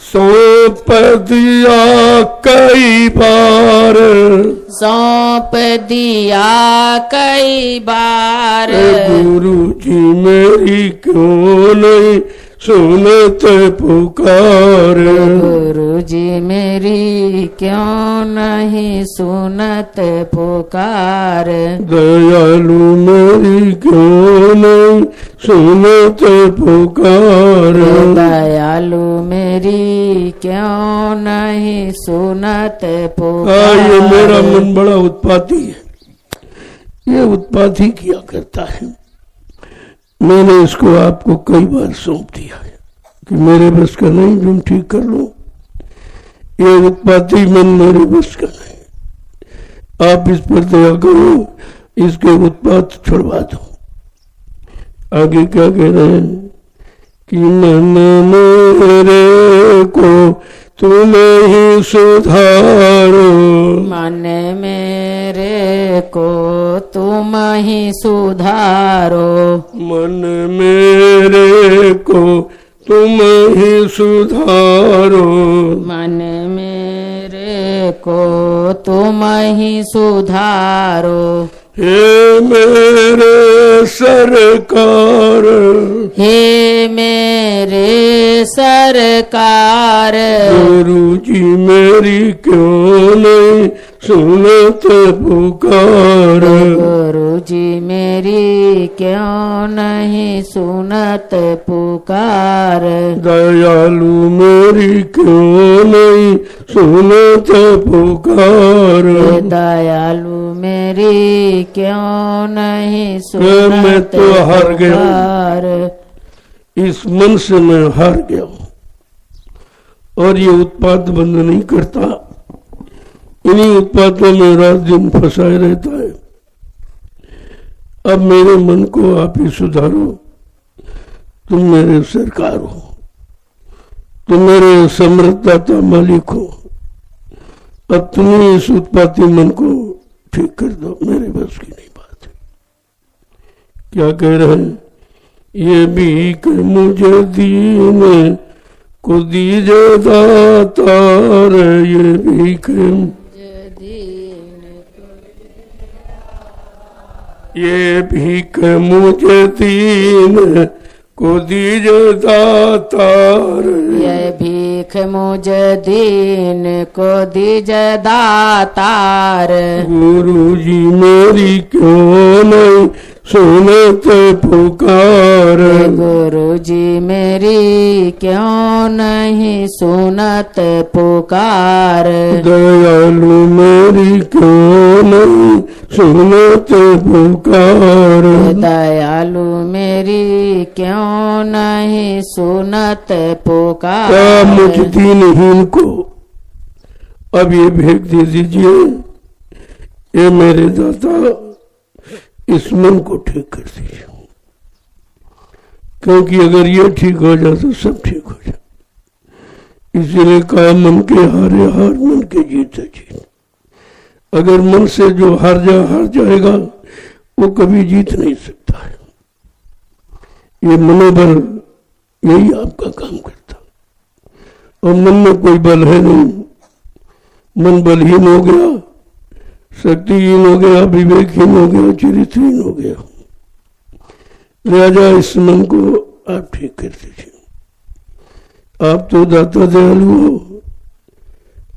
सौंप दिया कई बार। सौंप दिया कई बार। गुरु जी मेरी क्यों नहीं सुनत पुकार। गुरु जी मेरी क्यों नहीं सुनत पुकार। दयालु मेरी क्यों नहीं सुनत पुकार। दयालु मेरी क्यों नहीं सुनत पुकार। ये मेरा मन बड़ा उत्पाती है, ये उत्पाती किया करता है। मैंने इसको आपको कई बार सौंप दिया है कि मेरे बस का नहीं, तुम ठीक कर लो। ये उत्पाती मन मेरे बस का नहीं, आप इस पर दया करो, इसके उत्पात छुड़वा दो। आगे क्या कह रहे हैं कि मन मेरे को तुम ही सुधारो। मन मेरे को तुम ही सुधारो। मन मेरे को तुम ही सुधारो। मन मेरे को तुम ही सुधारो। हे मेरे सरकार, हे मेरे सरकार, गुरु जी मेरी क्यों नहीं सुनत पुकार। गुरु जी मेरी क्यों नहीं सुनत पुकार। दयालु मेरी क्यों नहीं सुनत पुकार। दयालु मेरी क्यों नहीं सुनत मैं तो हार गया, पुकार। इस मन से मैं हार गया हूं और ये उत्पात बंद नहीं करता। इन्हीं उत्पातों में रात दिन फंसाए रहता है। अब मेरे मन को आप ही सुधारो। तुम मेरे सरकार हो, तुम मेरे समृद्धदाता मालिक हो। अब तुम ही इस उत्पाती मन को ठीक कर दो। मेरे बस की नहीं बात है। क्या कह रहे हैं? ये भीख मुझे दीन को दीजे दातार। ये भीख, ये भीख मुझे दीन को दीजे दातार। ये भीख मुझे दीन को दीजे दातार। गुरु जी मेरी क्यों नहीं सुनत पुकार। गुरु जी मेरी क्यों नहीं सुनत पुकार। दयालु मेरी क्यों नहीं सुनत पुकार। दयालु मेरी क्यों नहीं सुनत पुकार। क्या मुझ दीनहीन को अब ये भेंट दे दीजिए। ये मेरे दाता, इस मन को ठीक कर दीजिए, क्योंकि अगर ये ठीक हो जाए तो सब ठीक हो जाए। इसीलिए कहा मन के हारे हार, मन के जीते जीत। अगर मन से जो हार जाएगा वो कभी जीत नहीं सकता है। ये मनोबल यही आपका काम करता। और मन में कोई बल है नहीं। मन बलहीन हो गया, शक्तिहीन हो गया, विवेकहीन हो गया, चरित्रहीन हो गया। लिहाजा इस मन को आप ठीक कर दीजिए। आप तो दाता दयालु हो,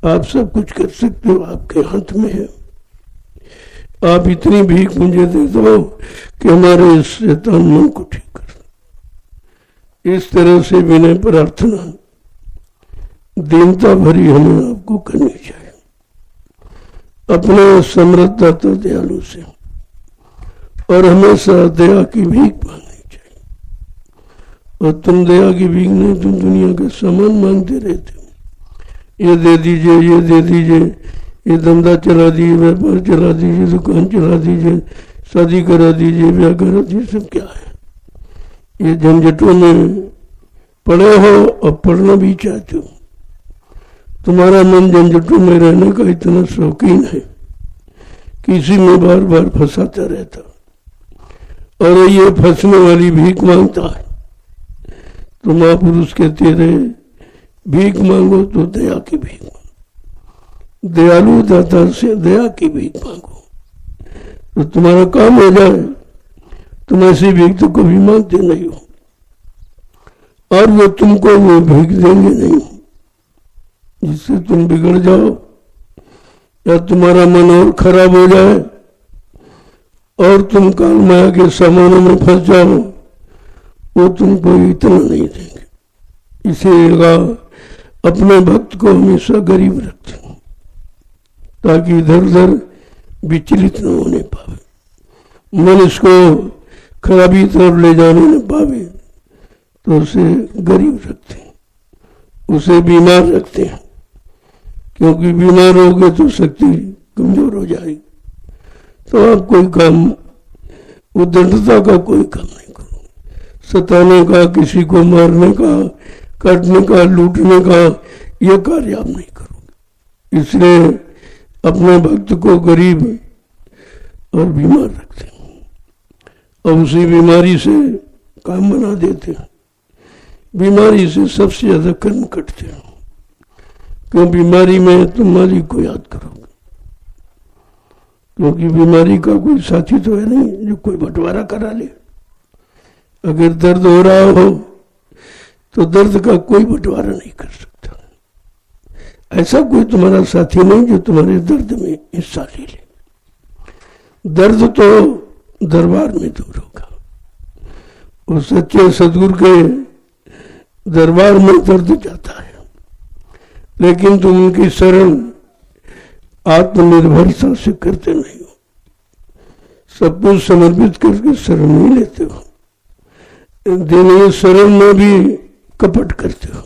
आप सब कुछ कर सकते हो, आपके हाथ में है। आप इतनी भीख मुझे दे दो कि हमारे इस शैतान मन को ठीक कर दो। इस तरह से विनय प्रार्थना दीनता भरी हमें आपको करनी चाहिए, अपने समृद्धदाता दयालु से। और हमेशा दया की भीख मांगनी चाहिए। और तुम दया की भीख नहीं, तुम दुनिया के सामान मांगते रहते हो। ये दे दीजिए, ये दे दीजिए, ये धंधा चला दीजिए, व्यापार चला दीजिए, दुकान चला दीजिए, शादी करा दीजिए, ब्याह करा दीजिए। सब क्या है? ये झंझटों में पड़े हो और पढ़ना भी चाहते हो। तुम्हारा मन झंझटों में रहने का इतना शौकीन है कि इसी में बार बार फंसाता रहता। और ये फंसने वाली भीख मांगता है। तो महापुरुष कहते रहे, भीख मांगो तो दया की भीख मांगो। दयालु दाता से दया की भीख मांगो तो तुम्हारा काम हो जाए। तुम ऐसी भीख तो कभी मांगते नहीं हो, और वो तुमको वो भीख देंगे नहीं जिससे तुम बिगड़ जाओ या तुम्हारा मन और खराब हो जाए और तुम काल माया के सामानों में फंस जाओ। वो तुमको इतना नहीं देंगे। इसीलिए अपने भक्त को हमेशा गरीब रखते हैं, ताकि इधर उधर विचलित न होने पावे, मन इसको खराबी तरफ ले जाने न पावे। तो उसे गरीब रखते हैं, उसे बीमार रखते हैं, क्योंकि बीमार हो गए तो शक्ति कमजोर हो जाएगी। तो आप कोई काम, उद्दंडता का कोई काम नहीं करो। सताने का, किसी को मारने का, काटने का, लूटने का, यह कार्य आप नहीं करोगे। इसलिए अपने भक्त को गरीब और बीमार रखते हैं और उसी बीमारी से काम बना देते हैं। बीमारी से सबसे ज्यादा कर्म कटते हैं, क्यों? बीमारी में तुम मालिक को याद करोगे। क्योंकि बीमारी का कोई साथी तो है नहीं जो कोई बंटवारा करा ले। अगर दर्द हो रहा हो तो दर्द का कोई बंटवारा नहीं कर सकता। ऐसा कोई तुम्हारा साथी नहीं जो तुम्हारे दर्द में हिस्सा ले ले। दर्द तो दरबार में दूर होगा। और सच्चे सदगुरु के दरबार में दर्द जाता है, लेकिन तुम उनकी शरण आत्मनिर्भरता से करते नहीं हो। सब कुछ समर्पित करके शरण नहीं लेते हो। देने शरण में भी कपट करते हो।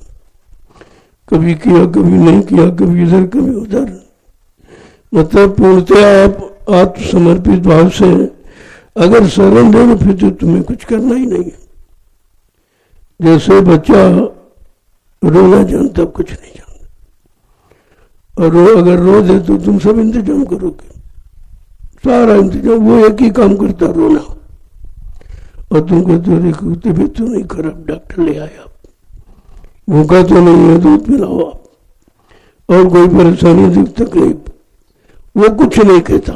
कभी किया, कभी नहीं किया, कभी इधर कभी उधर। मतलब पूर्णतः आप आत्मसमर्पित भाव से अगर शरण ले फिर तो तुम्हें कुछ करना ही नहीं है। जैसे बच्चा रोना जानता कुछ नहीं जानता, और अगर रो दे तो तुम सब इंतजाम करोगे, सारा इंतजाम। वो एक ही काम करता, रोना। और तुम कहते हो देखो तबीयत तो नहीं खराब, डॉक्टर ले आए आप। भूखा तो नहीं है, दूध पिलाओ आप। और कोई परेशानी तकलीफ, वो कुछ नहीं कहता।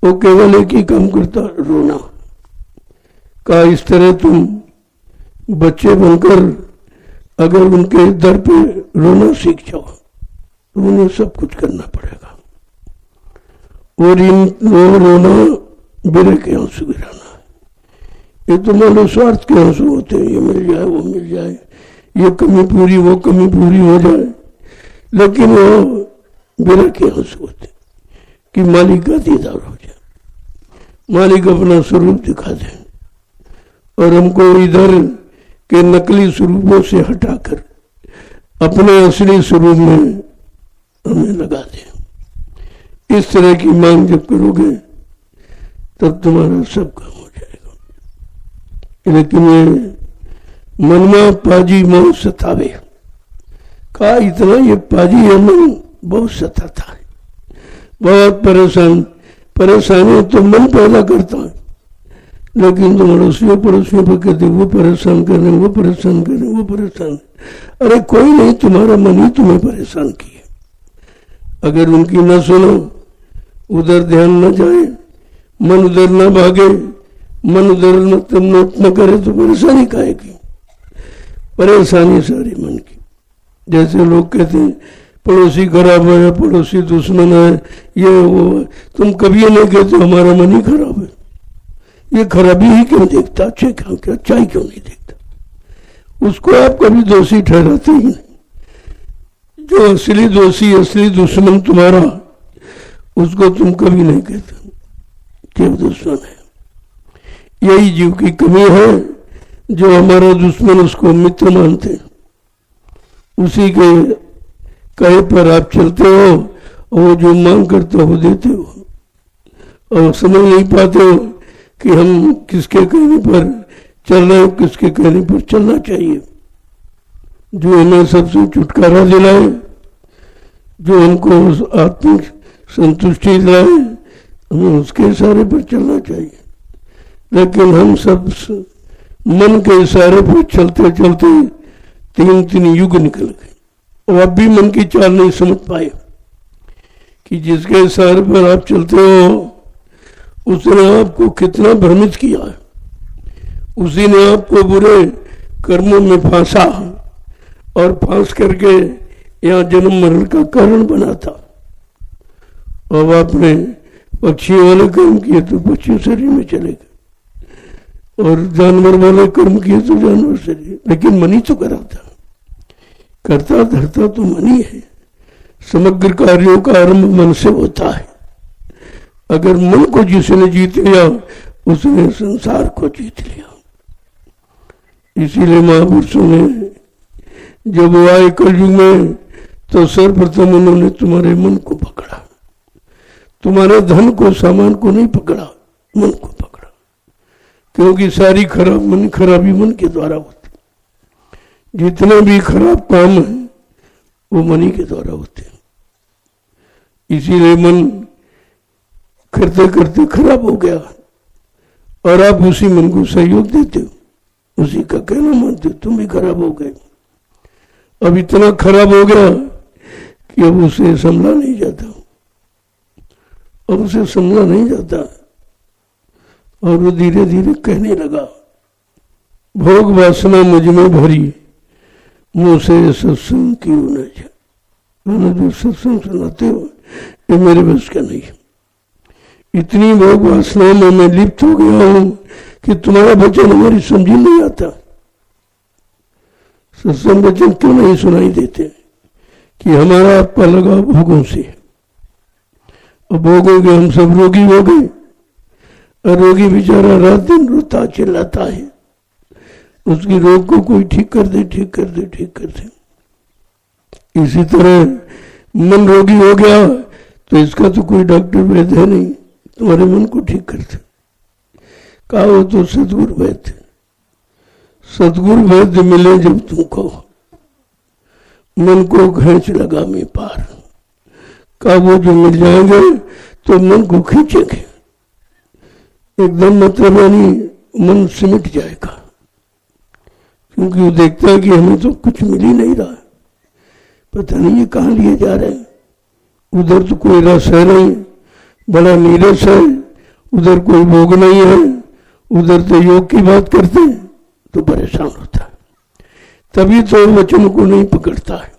वो केवल एक ही काम करता, रोना का। इस तरह तुम बच्चे बनकर अगर उनके दर पे रोना सीख जाओ तो उन्हें सब कुछ करना पड़ेगा। और वो रोना बिरे के आंसू गिराना, ये तो मानो स्वार्थ के आंसू होते हैं। ये मिल जाए, वो मिल जाए, ये कमी पूरी, वो कमी पूरी हो जाए। लेकिन वो बिरे के आंसू होते कि मालिक का दीदार हो जाए, मालिक अपना स्वरूप दिखा दे और हमको इधर के नकली स्वरूपों से हटाकर अपने असली स्वरूप में हमें लगा दे। इस तरह की मांग जब करोगे तब तुम्हारा सब काम हो जाएगा। लेकिन ये मनमा पाजी मन सतावे का, इतना ये पाजी है मन बहुत सताता है, बहुत परेशानी तो मन पैदा करता है। लेकिन तुम अड़ोसियों पड़ोसियों पर कहते वो परेशान कर रहे, वो परेशान कर रहे, वो परेशान। अरे कोई नहीं, तुम्हारा मन ही तुम्हें परेशान किए। अगर उनकी न सुनो, उधर ध्यान न जाए, मन उधर न भागे, मन उधर न करे तो परेशानी काहेगी? परेशानी सारी मन की। जैसे लोग कहते हैं पड़ोसी खराब है, पड़ोसी दुश्मन है, ये वो। तुम कभी नहीं कहते हमारा मन ही खराब है। ये खराबी ही क्यों देखता, अच्छे क्यों, क्या अच्छाई क्यों नहीं देखता? उसको आप कभी दोषी ठहराते ही नहीं। जो असली दोषी, असली दुश्मन तुम्हारा, उसको तुम कभी नहीं कहते क्यों दुश्मन है। यही जीव की कमी है, जो हमारा दुश्मन उसको मित्र मानते हैं। उसी के कहे पर आप चलते हो और वो जो मांग करते हो देते हो, और समझ नहीं पाते हो कि हम किसके कहने पर चल रहे हो, किसके कहने पर चलना चाहिए। जो हमें सबसे छुटकारा दिलाए, जो हमको आत्मिक संतुष्टि दिलाए, हमें उसके इशारे पर चलना चाहिए। लेकिन हम सब मन के इशारे पर चलते चलते तीन युग निकल गए, और अब भी मन की चाल नहीं समझ पाए कि जिसके इशारे पर आप चलते हो उसने आपको कितना भ्रमित किया है। उसी ने आपको बुरे कर्मों में फांसा और फांस करके यहाँ जन्म मरण का कारण बना था। अब आपने पक्षी वाले कर्म किए तो पक्षी शरीर में चले गए, और जानवर वाले कर्म किए तो जानवर शरीर। लेकिन मन ही तो कराता, करता धरता तो मन ही है। समग्र कार्यों का आरंभ मन से होता है। अगर मन को जिसने जीत लिया उसने संसार को जीत लिया। इसीलिए महापुरुषों ने जब वो आए कलयुग में तो सर्वप्रथम उन्होंने तुम्हारे मन को पकड़ा। तुम्हारे धन को, सामान को नहीं पकड़ा, मन को पकड़ा। क्योंकि सारी खराबी मन के द्वारा होती। जितने भी खराब काम है वो मन ही के द्वारा होते हैं। इसीलिए मन करते करते खराब हो गया, और आप उसी मन को सहयोग देते हो, उसी का कहना मानते हो, तुम भी खराब हो गए। अब इतना खराब हो गया कि अब उसे संभला नहीं जाता, अब उसे समझा नहीं जाता। और वो धीरे धीरे कहने लगा, भोग वासना मुझ में भरी, मुँह से सत्संग क्यों न जाए। मैंने जो सत्संग सुनाते हो ये मेरे बस का नहीं है। इतनी भोग वासना में मैं लिप्त हो गया हूं कि तुम्हारा वचन हमारी समझी नहीं आता। सत्संग वचन क्यों नहीं सुनाई देते कि हमारा आपका लगाव भोगों से है। और भोगों के हम सब रोगी हो गए। और रोगी बेचारा रात दिन रोता चिल्लाता है, उसकी रोग को कोई ठीक कर दे, ठीक कर दे, ठीक कर दे। इसी तरह मन रोगी हो गया तो इसका तो कोई डॉक्टर वैद्य है नहीं, तुम्हारे मन को ठीक कर दे। कहा वो तो सतगुरु वैद्य, सतगुरु वैद्य मिले जब तुमको, मन को खींच लगा में पार। कहा वो जो मिल जाएंगे तो मन को खींचेंगे, एकदम मतलब यानी मन सिमट जाएगा। क्योंकि वो देखता है कि हमें तो कुछ मिल ही नहीं रहा, पता नहीं ये कहाँ लिए जा रहे हैं। उधर तो कोई रस है नहीं, बड़ा नीरस है, उधर कोई भोग नहीं है, उधर तो योग की बात करते हैं तो परेशान होता है। तभी तो वचन को नहीं पकड़ता है।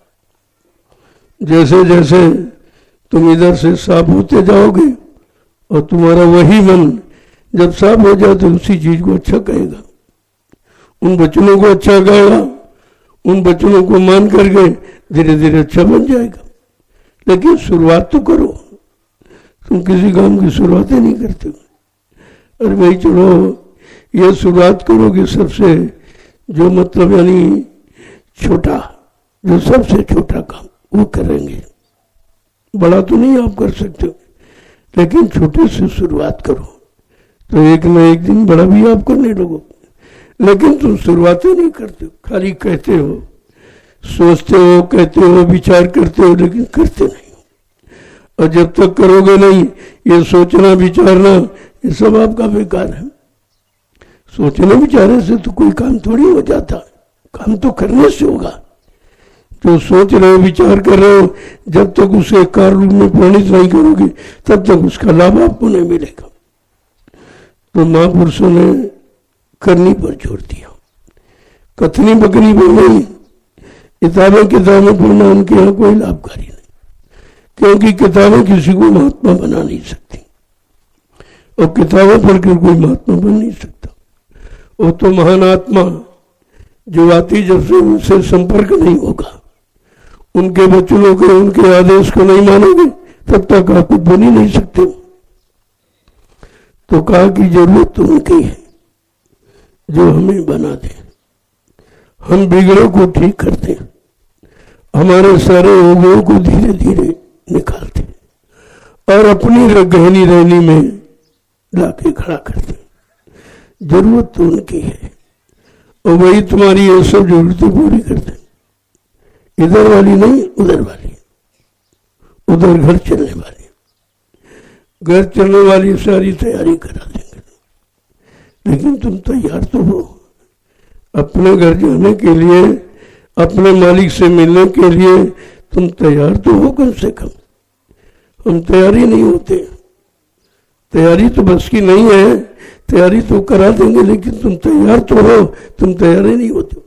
जैसे जैसे तुम इधर से साफ होते जाओगे और तुम्हारा वही मन जब साफ हो जाए तो उसी चीज को अच्छा कहेगा, उन वचनों को अच्छा कहेगा, उन वचनों को मान करके धीरे धीरे अच्छा बन जाएगा। लेकिन शुरुआत तो करो। तुम किसी काम की शुरुआत ही नहीं करते हो। अरे भाई चलो ये शुरुआत करोगे सबसे, जो मतलब यानी छोटा, जो सबसे छोटा काम वो करेंगे। बड़ा तो नहीं आप कर सकते, लेकिन छोटे से शुरुआत करो तो एक न एक दिन बड़ा भी आप करने लगो। लेकिन तुम शुरुआत ही नहीं करते, खाली कहते हो, सोचते हो, कहते हो, विचार करते हो, लेकिन करते नहीं हो। और जब तक करोगे नहीं, ये सोचना विचारना ये सब आपका बेकार है। सोचने विचारने से तो कोई काम थोड़ी हो जाता, काम तो करने से होगा। जो सोच रहे हो, विचार कर रहे हो, जब तक उसे कार्य रूप में परिणित नहीं करोगे तब तक उसका लाभ आपको नहीं मिलेगा। तो महापुरुषों ने करनी पर जोर दिया। कथनी बकनी पर नहीं, किताबें किताबें पढ़ना उनके यहाँ कोई लाभकारी नहीं, क्योंकि किताबें किसी को महात्मा बना नहीं सकती और किताबें पढ़कर कोई महात्मा बन नहीं सकता। वो तो महान आत्मा जो आती जब से उनसे संपर्क नहीं होगा, उनके वचनों के, उनके आदेश को नहीं मानोगे तब तक आप कुछ बन ही नहीं सकते। तो कहा कि जरूरत तो उनकी है जो हमें बना दे, हम बिगड़े को ठीक करते, हमारे सारे रोगों को धीरे धीरे निकालते और अपनी गहनी रहनी में लाके खड़ा करते। जरूरत तो उनकी है और वही तुम्हारी ये सब जरूरतें पूरी करते। इधर वाली नहीं, उधर वाली, उधर घर चलने वाली, घर चलने वाली सारी तैयारी करा देंगे। लेकिन तुम तैयार तो हो अपने घर जाने के लिए, अपने मालिक से मिलने के लिए तुम तैयार तो हो कम से कम। हम तैयारी नहीं होते, तैयारी तो बस की नहीं है, तैयारी तो करा देंगे लेकिन तुम तैयार तो हो, तुम तैयार ही नहीं होते।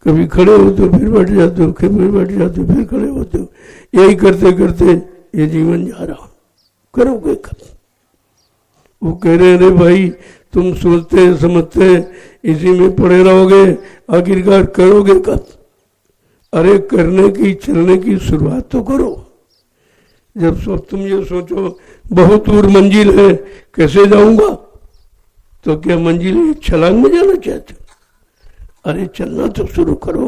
कभी खड़े होते हो फिर बैठ जाते हो, फिर बैठ जाते हो, फिर खड़े होते हो। यही करते करते ये जीवन जा रहा, करोगे कब? वो कह रहे अरे भाई तुम सोचते समझते इसी में पड़े रहोगे, आखिरकार करोगे कब? अरे करने की, चलने की शुरुआत तो करो। जब सब तुम ये सोचो बहुत दूर मंजिल है, कैसे जाऊंगा, तो क्या मंजिल छलांग में जाना चाहते हो? अरे चलना तो शुरू करो।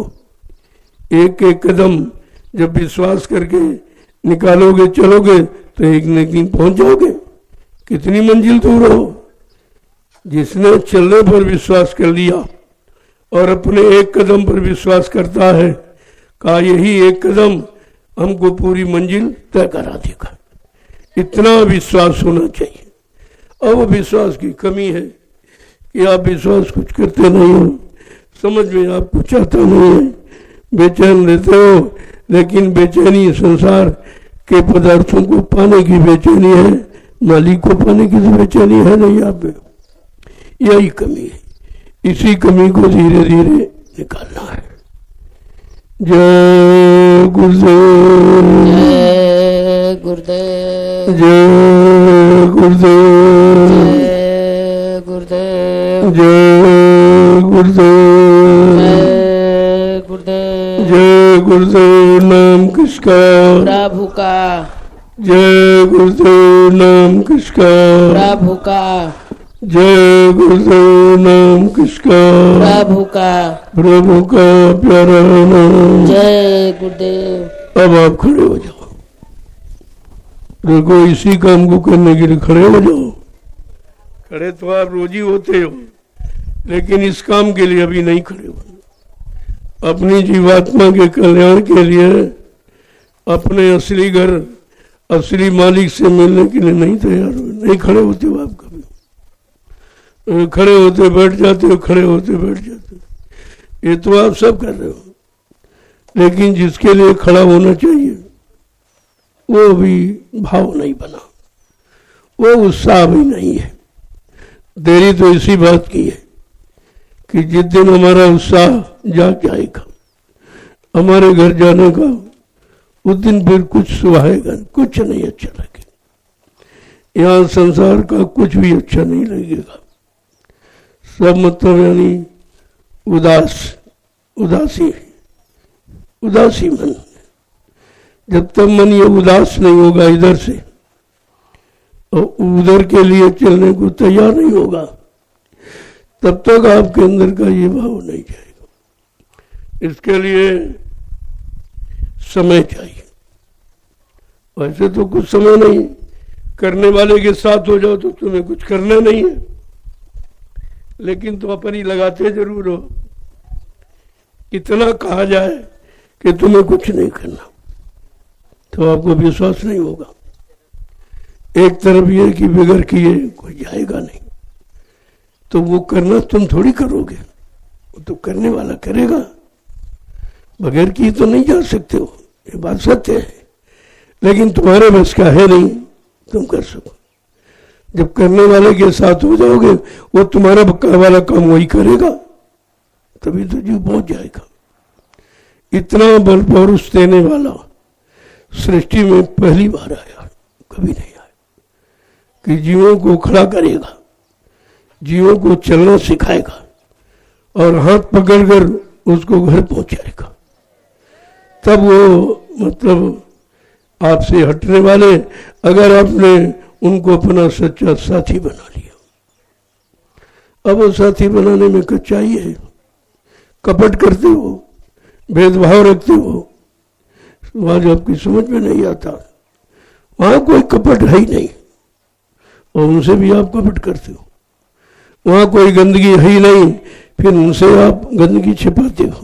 एक एक कदम जब विश्वास करके निकालोगे, चलोगे तो एक न एक दिन पहुंच जाओगे। कितनी मंजिल दूर हो। जिसने चलने पर विश्वास कर लिया और अपने एक कदम पर विश्वास करता है, कहा यही एक कदम हमको पूरी मंजिल तय करा देगा। इतना विश्वास होना चाहिए। अब विश्वास की कमी है कि आप विश्वास कुछ करते नहीं हो, समझ में आप कुछ आता नहीं है, बेचैन रहते हो। लेकिन बेचैनी संसार के पदार्थों को पाने की बेचैनी है, मालिक को पाने की बेचैनी है नहीं। आप में यही कमी है, इसी कमी को धीरे धीरे निकालना है। जय गुरुदेव, जय गुरुदेव, जय गुरुदेव, जय गुरुदेव, जय गुरुदेव, जय गुरुदेव, जय गुरुदेव। नाम किसका? प्रभु का। जय गुरुदेव। नाम किसका? प्रभु का। जय गुरुदेव। नाम किसका? प्रभु का। प्रभु का प्यारा नाम। जय गुरुदेव। अब आप खड़े हो जाओ, देखो इसी काम को करने के लिए खड़े हो जाओ। खड़े तो आप रोज ही होते हो, लेकिन इस काम के लिए अभी नहीं खड़े हो। अपनी जीवात्मा के कल्याण के लिए अपने असली घर, असली मालिक से मिलने के लिए नहीं तैयार हो, नहीं खड़े होते हो। आप कभी खड़े होते बैठ जाते हो, खड़े होते बैठ जाते हो। ये तो आप सब कर रहे हो, लेकिन जिसके लिए खड़ा होना चाहिए वो भी भाव नहीं बना, वो उत्साह भी नहीं है। देरी तो इसी बात की है कि जिस दिन हमारा उत्साह जाग जाएगा हमारे घर जाने का, उस दिन फिर कुछ सुहाएगा, कुछ नहीं अच्छा लगे। यहाँ संसार का कुछ भी अच्छा नहीं लगेगा, सब मतलब यानी उदास, उदासी, उदासी मन। जब तक मन ये उदास नहीं होगा इधर से और उधर के लिए चलने को तैयार नहीं होगा, तब तक आपके अंदर का ये भाव नहीं जाएगा। इसके लिए समय चाहिए। वैसे तो कुछ समय नहीं, करने वाले के साथ हो जाओ तो तुम्हें कुछ करना नहीं है, लेकिन तो अपनी लगाते जरूर हो। इतना कहा जाए कि तुम्हें कुछ नहीं करना तो आपको विश्वास नहीं होगा। एक तरफ ये कि बगैर किए कोई जाएगा नहीं, तो वो करना तुम थोड़ी करोगे, वो तो करने वाला करेगा। बगैर किए तो नहीं जा सकते हो, ये बात सत्य है, लेकिन तुम्हारे बस का है नहीं तुम कर सको। जब करने वाले के साथ हो जाओगे, वो तुम्हारा वाला काम वही करेगा, तभी तो जीव पहुंच जाएगा। इतना बल पौरुष देने वाला सृष्टि में पहली बार आया, कभी नहीं आया, कि जीवों को खड़ा करेगा, जीवों को चलना सिखाएगा और हाथ पकड़कर उसको घर पहुंचाएगा। तब वो मतलब आपसे हटने वाले, अगर आपने उनको अपना सच्चा साथी बना लिया। अब वो साथी बनाने में कच्चाई है, कपट करते हो, भेदभाव रखते हो, आज आपकी समझ में नहीं आता। वहां कोई कपट है ही नहीं और उनसे भी आप कपट करते हो। वहां कोई गंदगी है ही नहीं, फिर उनसे आप गंदगी छिपाते हो।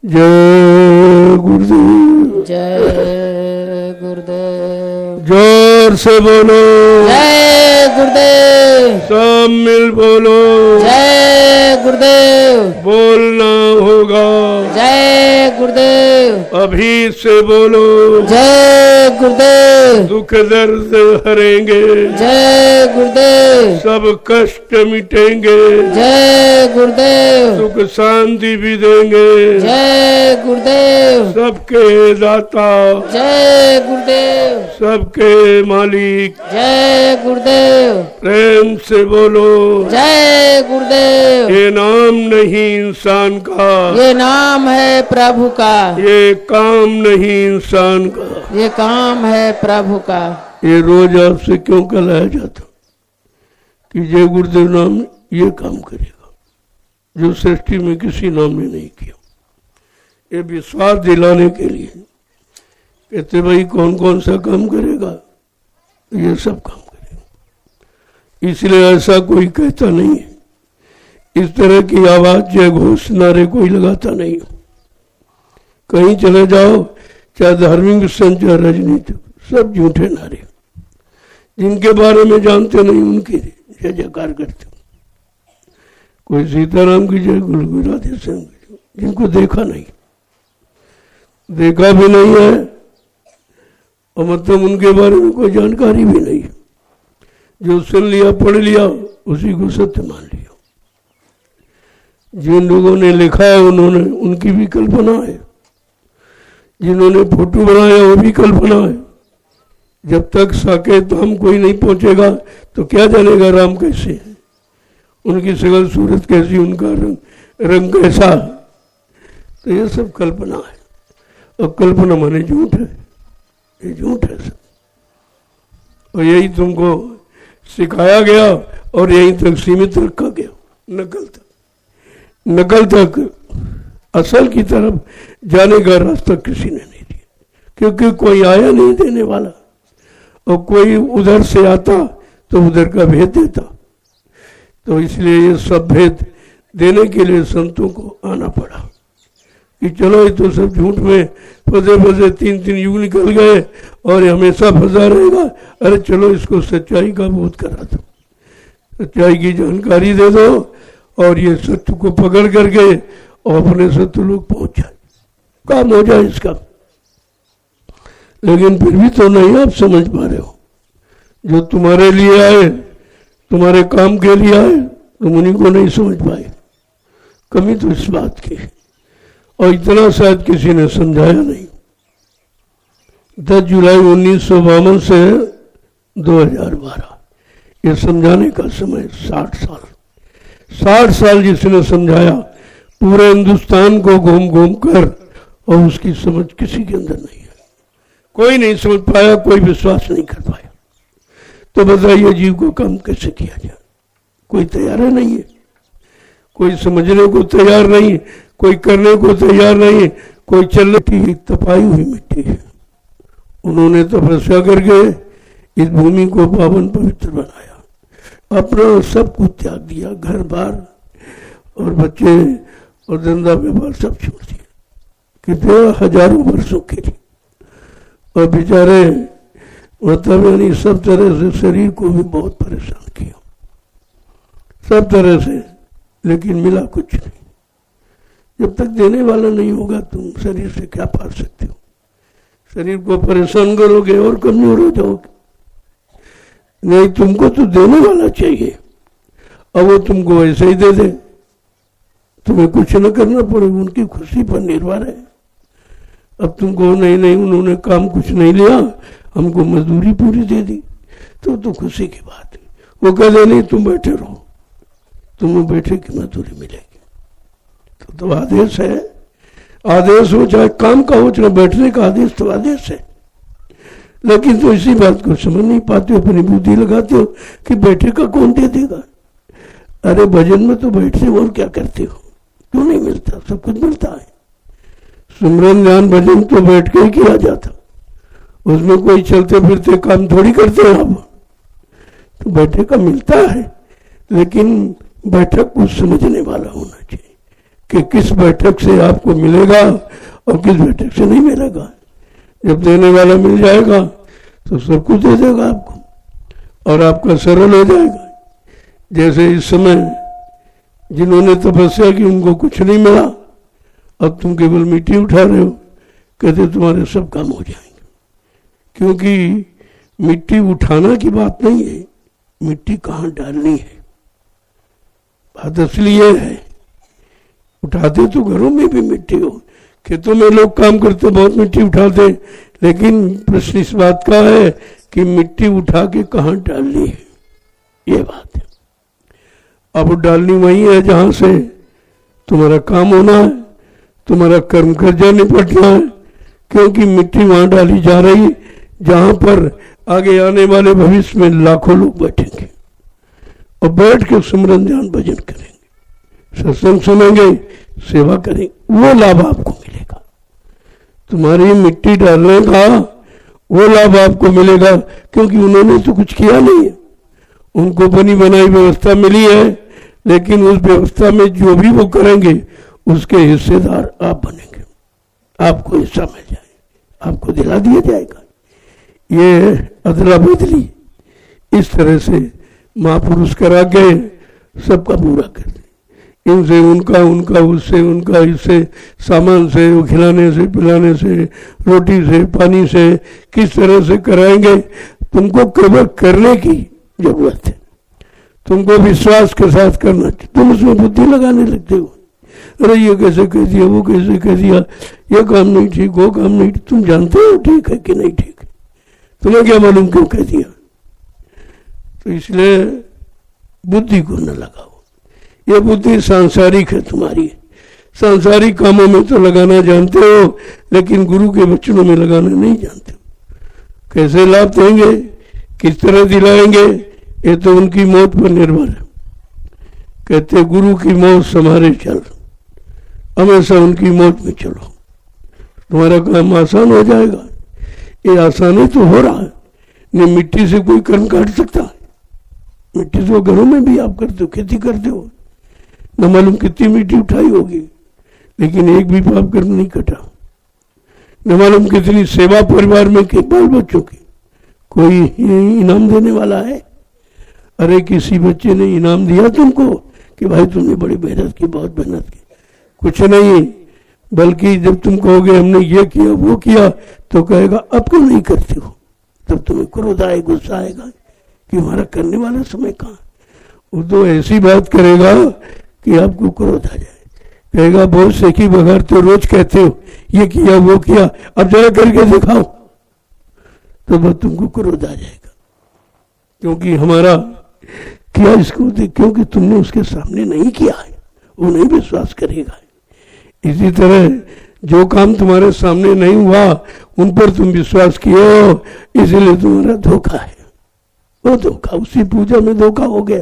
जय गुरुदेव, जय गुरुदेव, जोर से बोलो जय गुरुदेव, सब मिल बोलो जय गुरुदेव, बोलना होगा जय गुरुदेव, अभी से बोलो जय गुरुदेव, दुख दर्द हरेंगे, जय गुरुदेव, सब कष्ट मिटेंगे, जय गुरुदेव, सुख शांति भी देंगे, जय गुरुदेव, सबके दाता, जय गुरुदेव, सबके मालिक, जय गुरुदेव, प्रेम से बोलो जय गुरुदेव। ये नाम नहीं इंसान का, ये नाम है प्रभु का, ये काम नहीं इंसान का। ये काम है प्रभु का। ये रोज आपसे क्यों कहलाया जाता कि जय गुरुदेव नाम ये काम करेगा जो सृष्टि में किसी नाम ने नहीं किया। ये विश्वास दिलाने के लिए कहते भाई कौन कौन सा काम करेगा, ये सब काम करेगा। इसलिए ऐसा कोई कहता नहीं है, इस तरह की आवाज जय घोष नारे कोई लगाता नहीं। कहीं चले जाओ, चाहे धार्मिक संत चाहे राजनीतिक, सब झूठे नारे, जिनके बारे में जानते नहीं उनकी जय जयकार करते। कोई सीताराम की जय, गुरु राधे श्याम की जय, जिनको देखा नहीं, देखा भी नहीं है और मतलब उनके बारे में कोई जानकारी भी नहीं, जो सुन लिया पढ़ लिया उसी को सत्य मान लिया। जिन लोगों ने लिखा है उन्होंने, उनकी भी कल्पना है, जिन्होंने फोटो बनाया वो भी कल्पना है। जब तक साकेत धाम कोई नहीं पहुंचेगा तो क्या जानेगा राम कैसे है, उनकी शक्ल सूरत कैसी, उनका रंग कैसा। तो ये सब कल्पना है, और कल्पना माने झूठ है, ये झूठ है सब। और यही तुमको सिखाया गया और यहीं तक सीमित रखा गया, नकल तक असल की तरफ जाने का रास्ता किसी ने नहीं दिया, क्योंकि कोई आया नहीं देने वाला, और कोई उधर से आता तो उधर का भेद देता। तो इसलिए ये सब भेद देने के लिए संतों को आना पड़ा कि चलो ये तो सब झूठ में फंसे फंसे 3 युग निकल गए और ये हमेशा फंसा रहेगा। अरे चलो इसको सच्चाई का बोध करा दो, सच्चाई की जानकारी दे दो, और ये सत्य को पकड़ करके और अपने सत्य लोग पहुंच जाए, काम हो जाए इसका। लेकिन फिर भी तो नहीं आप समझ पा रहे हो, जो तुम्हारे लिए आए, तुम्हारे काम के लिए आए, तुम उन्हीं को नहीं समझ पाए। कमी तो इस बात की, और इतना शायद किसी ने समझाया नहीं। 10 जुलाई 1952 से 2012 ये समझाने का समय 60 साल जिसने समझाया पूरे हिंदुस्तान को घूम घूम कर, और उसकी समझ किसी के अंदर नहीं है, कोई नहीं समझ पाया, कोई विश्वास नहीं कर पाया। तो बताइए जीव को काम कैसे किया जाए? कोई तैयार नहीं है, कोई समझने को तैयार नहीं, कोई करने को तैयार नहीं, कोई चलने की तपाई हुई मिट्टी है। उन्होंने तपस्या करके इस भूमि को पावन पवित्र बनाया, अपना सब कुछ त्याग दिया, घर बार और बच्चे और धंधा व्यापार सब छोड़ दिया, कितने हजारों वर्षों के लिए। और बेचारे मतलब यानी सब तरह से शरीर को भी बहुत परेशान किया, सब तरह से, लेकिन मिला कुछ नहीं। जब तक देने वाला नहीं होगा तुम शरीर से क्या पा सकते हो? शरीर को परेशान करोगे और कमजोर हो जाओगे। नहीं, तुमको तो देने वाला चाहिए, अब वो तुमको ऐसे ही दे दे, तुम्हें कुछ न करना पड़े, उनकी खुशी पर निर्भर है। अब तुमको नहीं उन्होंने काम कुछ नहीं लिया, हमको मजदूरी पूरी दे दी, तो खुशी की बात है। वो कह दे नहीं तुम बैठे रहो, तुम्हें बैठे की मजदूरी मिलेगी। तो आदेश है, आदेश हो चाहे काम का हो चाहे बैठने का आदेश, तो आदेश है। लेकिन तो इसी बात को समझ नहीं पाते हो, अपनी बुद्धि लगाते हो कि बैठे का कौन दे देगा। अरे भजन में तो बैठते हो और क्या करते हो, क्यों नहीं मिलता? सब कुछ मिलता है। सुमरन ध्यान भजन तो बैठ के ही किया जाता, उसमें कोई चलते फिरते काम थोड़ी करते हैं आप। तो बैठे का मिलता है, लेकिन बैठक को समझने वाला होना चाहिए कि किस बैठक से आपको मिलेगा और किस बैठक से नहीं मिलेगा। जब देने वाला मिल जाएगा तो सब कुछ दे देगा आपको, और आपका सरल हो जाएगा। जैसे इस समय जिन्होंने तपस्या की उनको कुछ नहीं मिला, अब तुम केवल मिट्टी उठा रहे हो, कहते तुम्हारे सब काम हो जाएंगे। क्योंकि मिट्टी उठाना की बात नहीं है, मिट्टी कहाँ डालनी है बात असली ये है। उठाते तो घरों में भी मिट्टी हो, खेतों में लोग काम करते बहुत मिट्टी उठाते, लेकिन प्रश्न इस बात का है कि मिट्टी उठा के कहाँ डालनी है, ये बात है। अब डालनी वही है जहां से तुम्हारा काम होना है, तुम्हारा कर्म कर्जा निपटना है। क्योंकि मिट्टी वहां डाली जा रही जहां पर आगे आने वाले भविष्य में लाखों लोग बैठेंगे और बैठ के सुमरन ध्यान भजन करेंगे, सत्संग सुनेंगे, सेवा करेंगे, वो लाभ आपको मिलेगा। तुम्हारी मिट्टी डालने का वो लाभ आपको मिलेगा, क्योंकि उन्होंने तो कुछ किया नहीं है, उनको बनी बनाई व्यवस्था मिली है, लेकिन उस व्यवस्था में जो भी वो करेंगे उसके हिस्सेदार आप बनेंगे, आपको हिस्सा मिल जाएगा, आपको दिला दिया जाएगा। ये अदला बदली इस तरह से महापुरुष करा के सबका पूरा कर दे। इनसे उनका, उनका उससे, उनका इससे, सामान से, वो खिलाने से, पिलाने से, रोटी से, पानी से, किस तरह से कराएंगे। तुमको केवल करने की जरूरत है, तुमको विश्वास के साथ करना चाहिए। तुम उसमें बुद्धि लगाने लगते हो, अरे ये कैसे कह दिया, वो कैसे कह दिया, ये काम नहीं ठीक, वो काम नहीं ठीक। तुम जानते हो ठीक है कि नहीं ठीक है, तुम्हें क्या मालूम क्यों कह दिया। तो इसलिए बुद्धि को न लगाओ। ये बुद्धि सांसारिक है तुम्हारी, सांसारिक कामों में तो लगाना जानते हो, लेकिन गुरु के वचनों में लगाना नहीं जानते हो। कैसे लाभ देंगे, किस तरह दिलाएंगे, ये तो उनकी मौत पर निर्भर है। कहते गुरु की मौत संभाले चल, हमेशा उनकी मौत में चलो, तुम्हारा काम आसान हो जाएगा। ये आसानी तो हो रहा है, नहीं मिट्टी से कोई कर्म काट सकता है। मिट्टी तो घरों में भी आप करते हो, खेती करते हो, न मालूम कितनी मिट्टी उठाई होगी, लेकिन एक भी पाप कर्म नहीं कटा। न मालूम कितनी सेवा परिवार में के बाल बच्चों की, कोई इनाम देने वाला है। अरे किसी बच्चे ने इनाम दिया तुमको कि भाई तुमने बड़ी मेहनत की, बहुत मेहनत की, कुछ नहीं। बल्कि जब तुम कहोगे हमने ये किया वो किया, तो कहेगा अब क्यों नहीं करते हो। तब तुम्हें क्रोध आए, गुस्सा आएगा कि हमारा करने वाला समय कहाँ। वो तो ऐसी बात करेगा कि आपको क्रोध आ जाए, कहेगा बहुत सेकी बघारते हो, रोज कहते हो ये किया वो किया, अब जरा करके दिखाओ। तो बस तुमको क्रोध आ जाएगा, क्योंकि हमारा किया इसको देख, क्योंकि तुमने उसके सामने नहीं किया है, वो नहीं विश्वास करेगा। इसी तरह जो काम तुम्हारे सामने नहीं हुआ उन पर तुम विश्वास किए हो, इसीलिए तुम्हारा धोखा है। वो धोखा, उसी पूजा में धोखा हो गया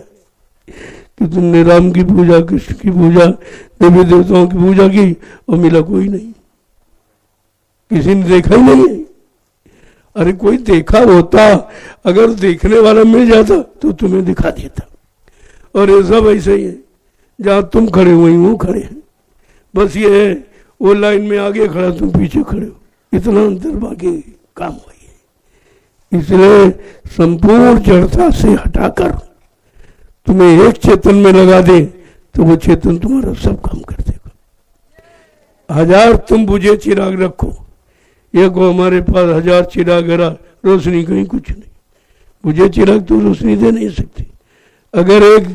कि तुमने राम की पूजा, कृष्ण की पूजा, देवी देवताओं की पूजा की और मिला कोई नहीं, किसी ने देखा ही नहीं है। अरे कोई देखा होता, अगर देखने वाला मिल जाता तो तुम्हें दिखा देता। और ये सब ऐसे ही है, जहां तुम खड़े हो वहीं वो खड़े हैं। बस ये है वो लाइन में आगे खड़ा, तुम पीछे खड़े हो, इतना अंतर बाकी काम हुई है। इसलिए संपूर्ण जड़ता से हटाकर तुम्हें एक चेतन में लगा दे तो वो चेतन तुम्हारा सब काम कर देगा। 1000 तुम बुझे चिराग रखो, ये को हमारे पास 1000 चिराग है, रोशनी कहीं कुछ नहीं। बुझे चिराग तो रोशनी दे नहीं सकती। अगर एक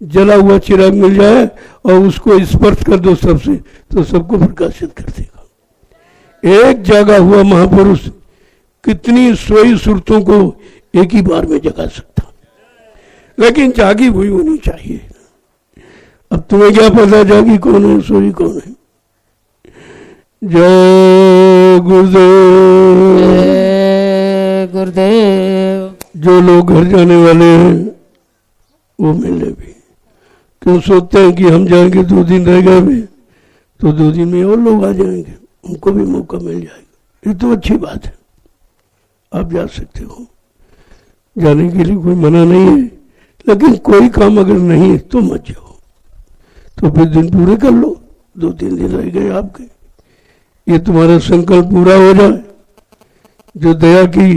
जला हुआ चिराग मिल जाए और उसको स्पर्श कर दो सबसे, तो सबको प्रकाशित कर देगा। एक जागा हुआ महापुरुष कितनी सोई सुरतों को एक ही बार में जगा सकता, लेकिन जागी हुई होनी चाहिए। अब तुम्हें क्या पता जागी कौन है, सोई कौन है। जय गुरुदेव, जय गुरुदेव। जो लोग घर जाने वाले हैं वो मिलने भी, क्यों सोचते हैं कि हम जाएंगे 2 दिन रह गए भी, तो 2 दिन में और लोग आ जाएंगे, उनको भी मौका मिल जाएगा। ये तो अच्छी बात है, आप जा सकते हो, जाने के लिए कोई मना नहीं है। लेकिन कोई काम अगर नहीं है तो मत जाओ, तो फिर दिन पूरे कर लो। 2-3 दिन रह गए आपके, ये तुम्हारा संकल्प पूरा हो जाए। जो दया की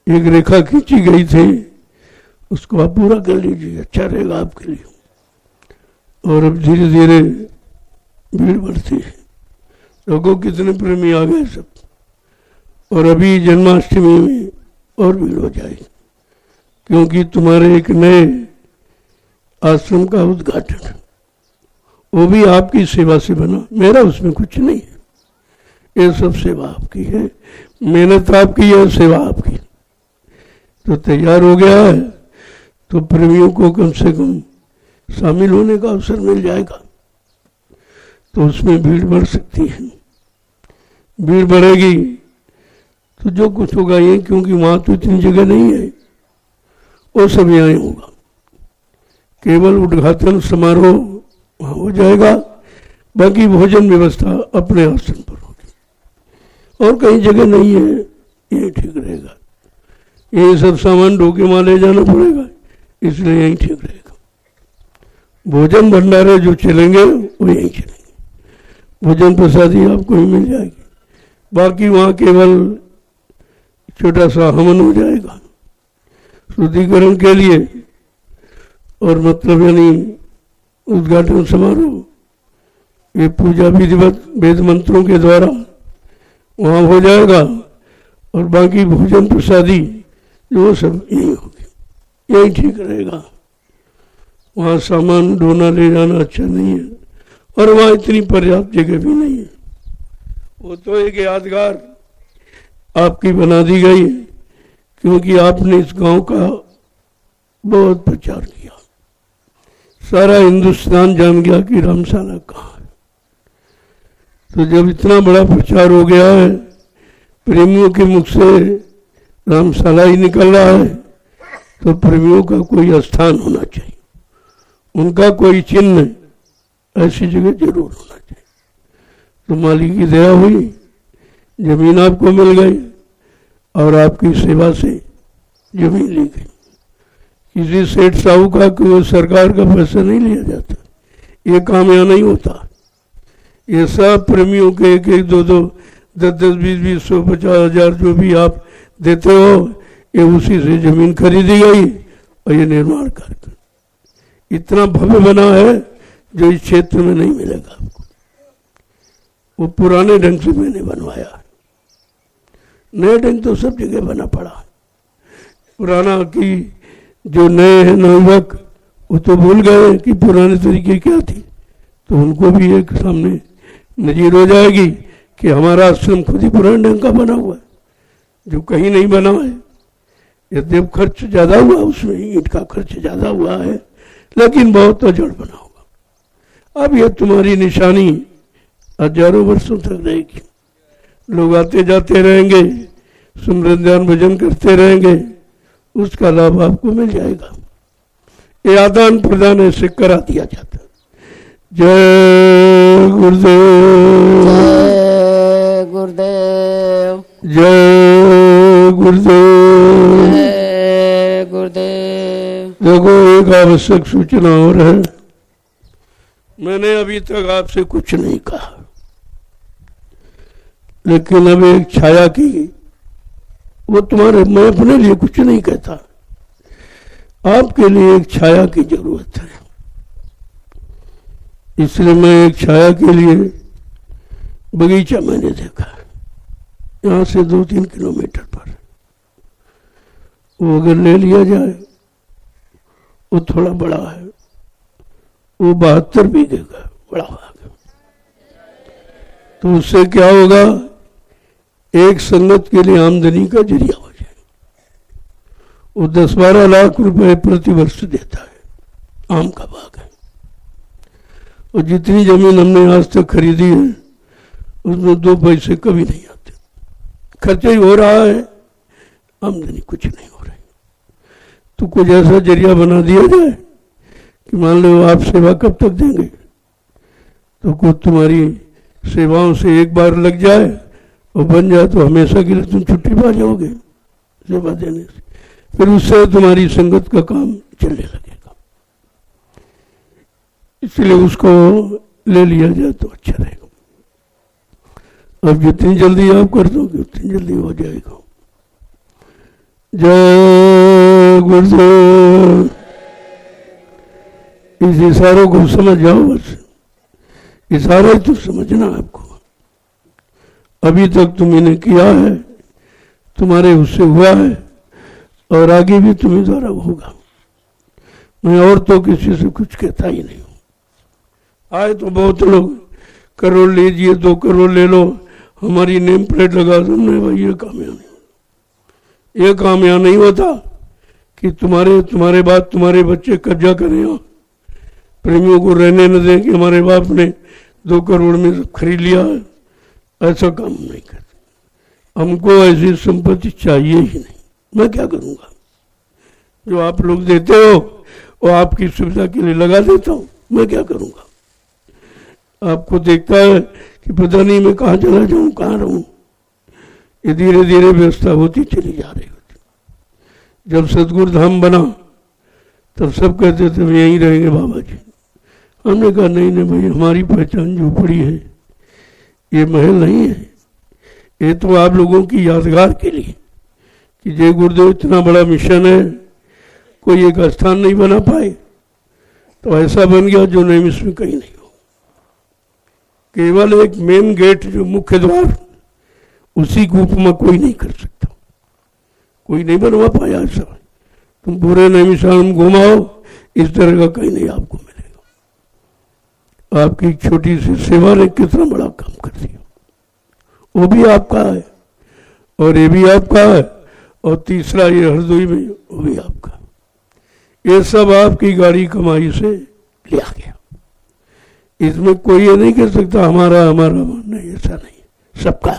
एक रेखा खींची गई थी उसको आप पूरा कर लीजिए, अच्छा रहेगा आपके लिए। और अब धीरे धीरे भीड़ बढ़ती है, लोगों कितने प्रेमी आ गए सब, और अभी जन्माष्टमी में और भीड़ हो जाएगी, क्योंकि तुम्हारे एक नए आश्रम का उद्घाटन, वो भी आपकी सेवा से बना, मेरा उसमें कुछ नहीं है। ये सब सेवा आपकी है, मेहनत आपकी है, सेवा आपकी। तो तैयार हो गया है तो प्रेमियों को कम से कम शामिल होने का अवसर मिल जाएगा, तो उसमें भीड़ बढ़ सकती है। भीड़ बढ़ेगी तो जो कुछ होगा ये, क्योंकि वहां तो इतनी जगह नहीं है, वो सब यहाँ होगा। केवल उद्घाटन समारोह वहां हो जाएगा, बाकी भोजन व्यवस्था अपने आश्रम पर होगी, और कहीं जगह नहीं है, ये ठीक रहेगा। ये सब सामान ढोके वहां ले जाना पड़ेगा, इसलिए यही ठीक रहेगा। भोजन भंडारे जो चलेंगे वो यही चलेंगे, भोजन प्रसादी आपको ही मिल जाएगी। बाकी वहां केवल छोटा सा हवन हो जाएगा शुद्धिकरण के लिए, और मतलब यानी उद्घाटन समारोह ये पूजा विधिवत वेद मंत्रों के द्वारा वहाँ हो जाएगा और बाकी भोजन प्रसादी जो सब यही होगी, यही ठीक रहेगा। वहाँ सामान ढोना ले जाना अच्छा नहीं है और वहाँ इतनी पर्याप्त जगह भी नहीं है। वो तो एक यादगार आपकी बना दी गई है क्योंकि आपने इस गांव का बहुत प्रचार किया, सारा हिंदुस्तान जान गया कि रामशाला कहाँ है। तो जब इतना बड़ा प्रचार हो गया है, प्रेमियों के मुख से रामशाला ही निकल रहा है, तो प्रेमियों का कोई स्थान होना चाहिए, उनका कोई चिन्ह ऐसी जगह जरूर होना चाहिए। तो मालिक की दया हुई, जमीन आपको मिल गई और आपकी सेवा से जमीन ली गई। किसी सेठ साहू का कोई सरकार का पैसा नहीं लिया जाता, ये काम यहाँ नहीं होता। ये सब प्रेमियों के एक एक दो दो 10-10, 20-20, 100, 50,000 जो भी आप देते हो, ये उसी से जमीन खरीदी गई और ये निर्माण करके इतना भव्य बना है जो इस क्षेत्र में नहीं मिलेगा आपको। वो पुराने ढंग से मैंने बनवाया है, नए ढंग तो सब जगह बना पड़ा है। पुराना की जो नए हैं नवयुवक वो तो भूल गए कि पुराने तरीके क्या थी, तो उनको भी एक सामने नजीर हो जाएगी कि हमारा आश्रम खुद ही पुराने ढंग का बना हुआ है, जो कहीं नहीं बना है। यद्यप खर्च ज्यादा हुआ, उसमें ईंट का खर्च ज्यादा हुआ है, लेकिन बहुत अजड़ बना होगा। अब यह तुम्हारी निशानी हजारों वर्षों तक रहेगी, लोग आते जाते रहेंगे, सुमरन ध्यान भजन करते रहेंगे, उसका लाभ आपको मिल जाएगा। ये आदान प्रदान ऐसे करा दिया जाता है। जय गुरुदेव, जय गुरुदेव, जय गुरुदेव, जय गुरुदेव। देखो एक आवश्यक सूचना और है, मैंने अभी तक आपसे कुछ नहीं कहा, लेकिन अब एक छाया की, वो तुम्हारे, मैं अपने लिए कुछ नहीं कहता, आपके लिए एक छाया की जरूरत है। इसलिए मैं एक छाया के लिए बगीचा मैंने देखा, यहां से 2-3 किलोमीटर पर। वो अगर ले लिया जाए, वो थोड़ा बड़ा है, वो 72 बीघे का बड़ा भाग है। तो उससे क्या होगा, एक संगत के लिए आमदनी का जरिया हो जाए। वो 10-12 लाख रुपए प्रति वर्ष देता है, आम का बाग है। और जितनी जमीन हमने आज तक खरीदी है उसमें 2 पैसे कभी नहीं आते, खर्चा ही हो रहा है, आमदनी कुछ नहीं हो रही। तो कुछ ऐसा जरिया बना दिया जाए कि मान लो आप सेवा कब तक देंगे, तो कुछ तुम्हारी सेवाओं से एक बार लग जाए और बन जाए तो हमेशा के लिए तुम छुट्टी पा जाओगे सेवा देने से, फिर उससे तुम्हारी संगत का काम चलने लगेगा। इसलिए उसको ले लिया जाए तो अच्छा रहेगा। अब जितनी जल्दी आप कर दोगे उतनी जल्दी हो जाएगा। जय गुरुदेव। इस इशारों को समझ जाओ, बस इशारे तो समझना आपको। अभी तक तुम इन्हें किया है, तुम्हारे उससे हुआ है और आगे भी तुम्हें द्वारा होगा। मैं और तो किसी से कुछ कहता ही नहीं हूं। आए तो बहुत लोग, करोड़ लीजिए, 2 करोड़ ले लो, हमारी नेम प्लेट लगा दो। नहीं भाई, ये काम यहाँ नहीं, ये काम यहाँ नहीं होता कि तुम्हारे बाद तुम्हारे बच्चे कब्जा करें और प्रेमियों को रहने न दें कि हमारे बाप ने 2 करोड़ में खरीद लिया है। ऐसा काम नहीं करते। हमको ऐसी संपत्ति चाहिए ही नहीं। मैं क्या करूंगा, जो आप लोग देते हो वो आपकी सुविधा के लिए लगा देता हूं, मैं क्या करूंगा। आपको देखता है कि पता नहीं मैं कहाँ चला जाऊं, कहाँ रहूं। ये धीरे धीरे व्यवस्था होती चली जा रही होती। जब सतगुरु धाम बना तब सब कहते थे हम यहीं रहेंगे बाबा जी। हमने कहा नहीं नहीं भाई, हमारी पहचान झोपड़ी है, ये महल नहीं है। ये तो आप लोगों की यादगार के लिए कि जय गुरुदेव इतना बड़ा मिशन है, कोई एक स्थान नहीं बना पाए, तो ऐसा बन गया जो नैमिष में कहीं नहीं हो। केवल एक मेन गेट जो मुख्य द्वार, उसी की उपमा कोई नहीं कर सकता, कोई नहीं बनवा पाया ऐसा। तुम पूरे नैमिषारण्य घुमाओ, इस तरह का कहीं नहीं आपको मिलेगा। आपकी छोटी सी सेवा ने कितना बड़ा काम कर दिया, वो भी आपका है और ये भी आपका है, और तीसरा ये हरदोई में वो भी आपका। ये सब आपकी गाड़ी कमाई से लिया गया। इसमें कोई ये नहीं कह सकता हमारा हमारा, नहीं, ऐसा नहीं, सबका,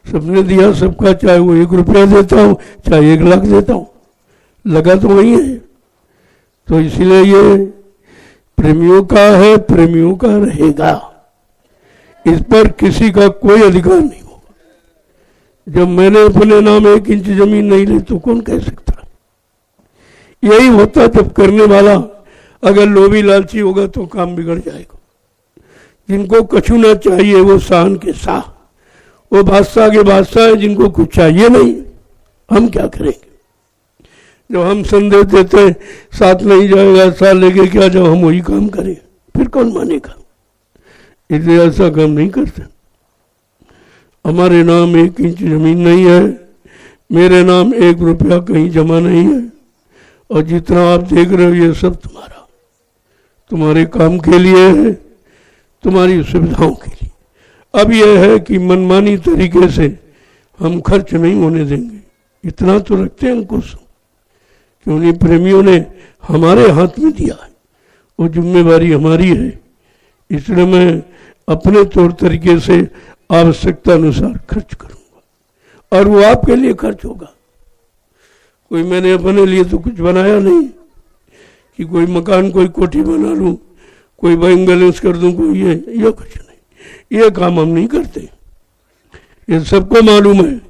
सबने दिया, सबका। चाहे वो 1 रुपया देता हूं, चाहे 1 लाख देता हूं, लगा तो वही है। तो इसलिए ये प्रेमियों का है, प्रेमियों का रहेगा, इस पर किसी का कोई अधिकार नहीं होगा। जब मैंने अपने नाम 1 इंच जमीन नहीं ली तो कौन कह सकता। यही होता जब करने वाला अगर लोभी लालची होगा तो काम बिगड़ जाएगा। जिनको कछु ना चाहिए वो शान के शाह, वो बादशाह के बादशाह है, जिनको कुछ चाहिए नहीं। हम क्या करेंगे? जब हम संदेश देते साथ नहीं जाएगा, साथ लेके क्या, जब हम वही काम करें फिर कौन मानेगा? इसलिए ऐसा काम नहीं करते। हमारे नाम 1 इंच जमीन नहीं है, मेरे नाम 1 रुपया कहीं जमा नहीं है, और जितना आप देख रहे हो ये सब तुम्हारा, तुम्हारे काम के लिए है, तुम्हारी सुविधाओं के लिए। अब यह है कि मनमानी तरीके से हम खर्च नहीं होने देंगे, इतना तो रखते हैं अंकुश, कि उन्हीं प्रेमियों ने हमारे हाथ में दिया है, वो जिम्मेवारी हमारी है। इसलिए मैं अपने तौर तरीके से आवश्यकता अनुसार खर्च करूंगा, और वो आपके लिए खर्च होगा। कोई मैंने अपने लिए तो कुछ बनाया नहीं कि कोई मकान, कोई कोठी बना लूं, कोई बैंक बैलेंस कर दूं, कोई ये कुछ नहीं। ये काम हम नहीं करते, ये सबको मालूम है,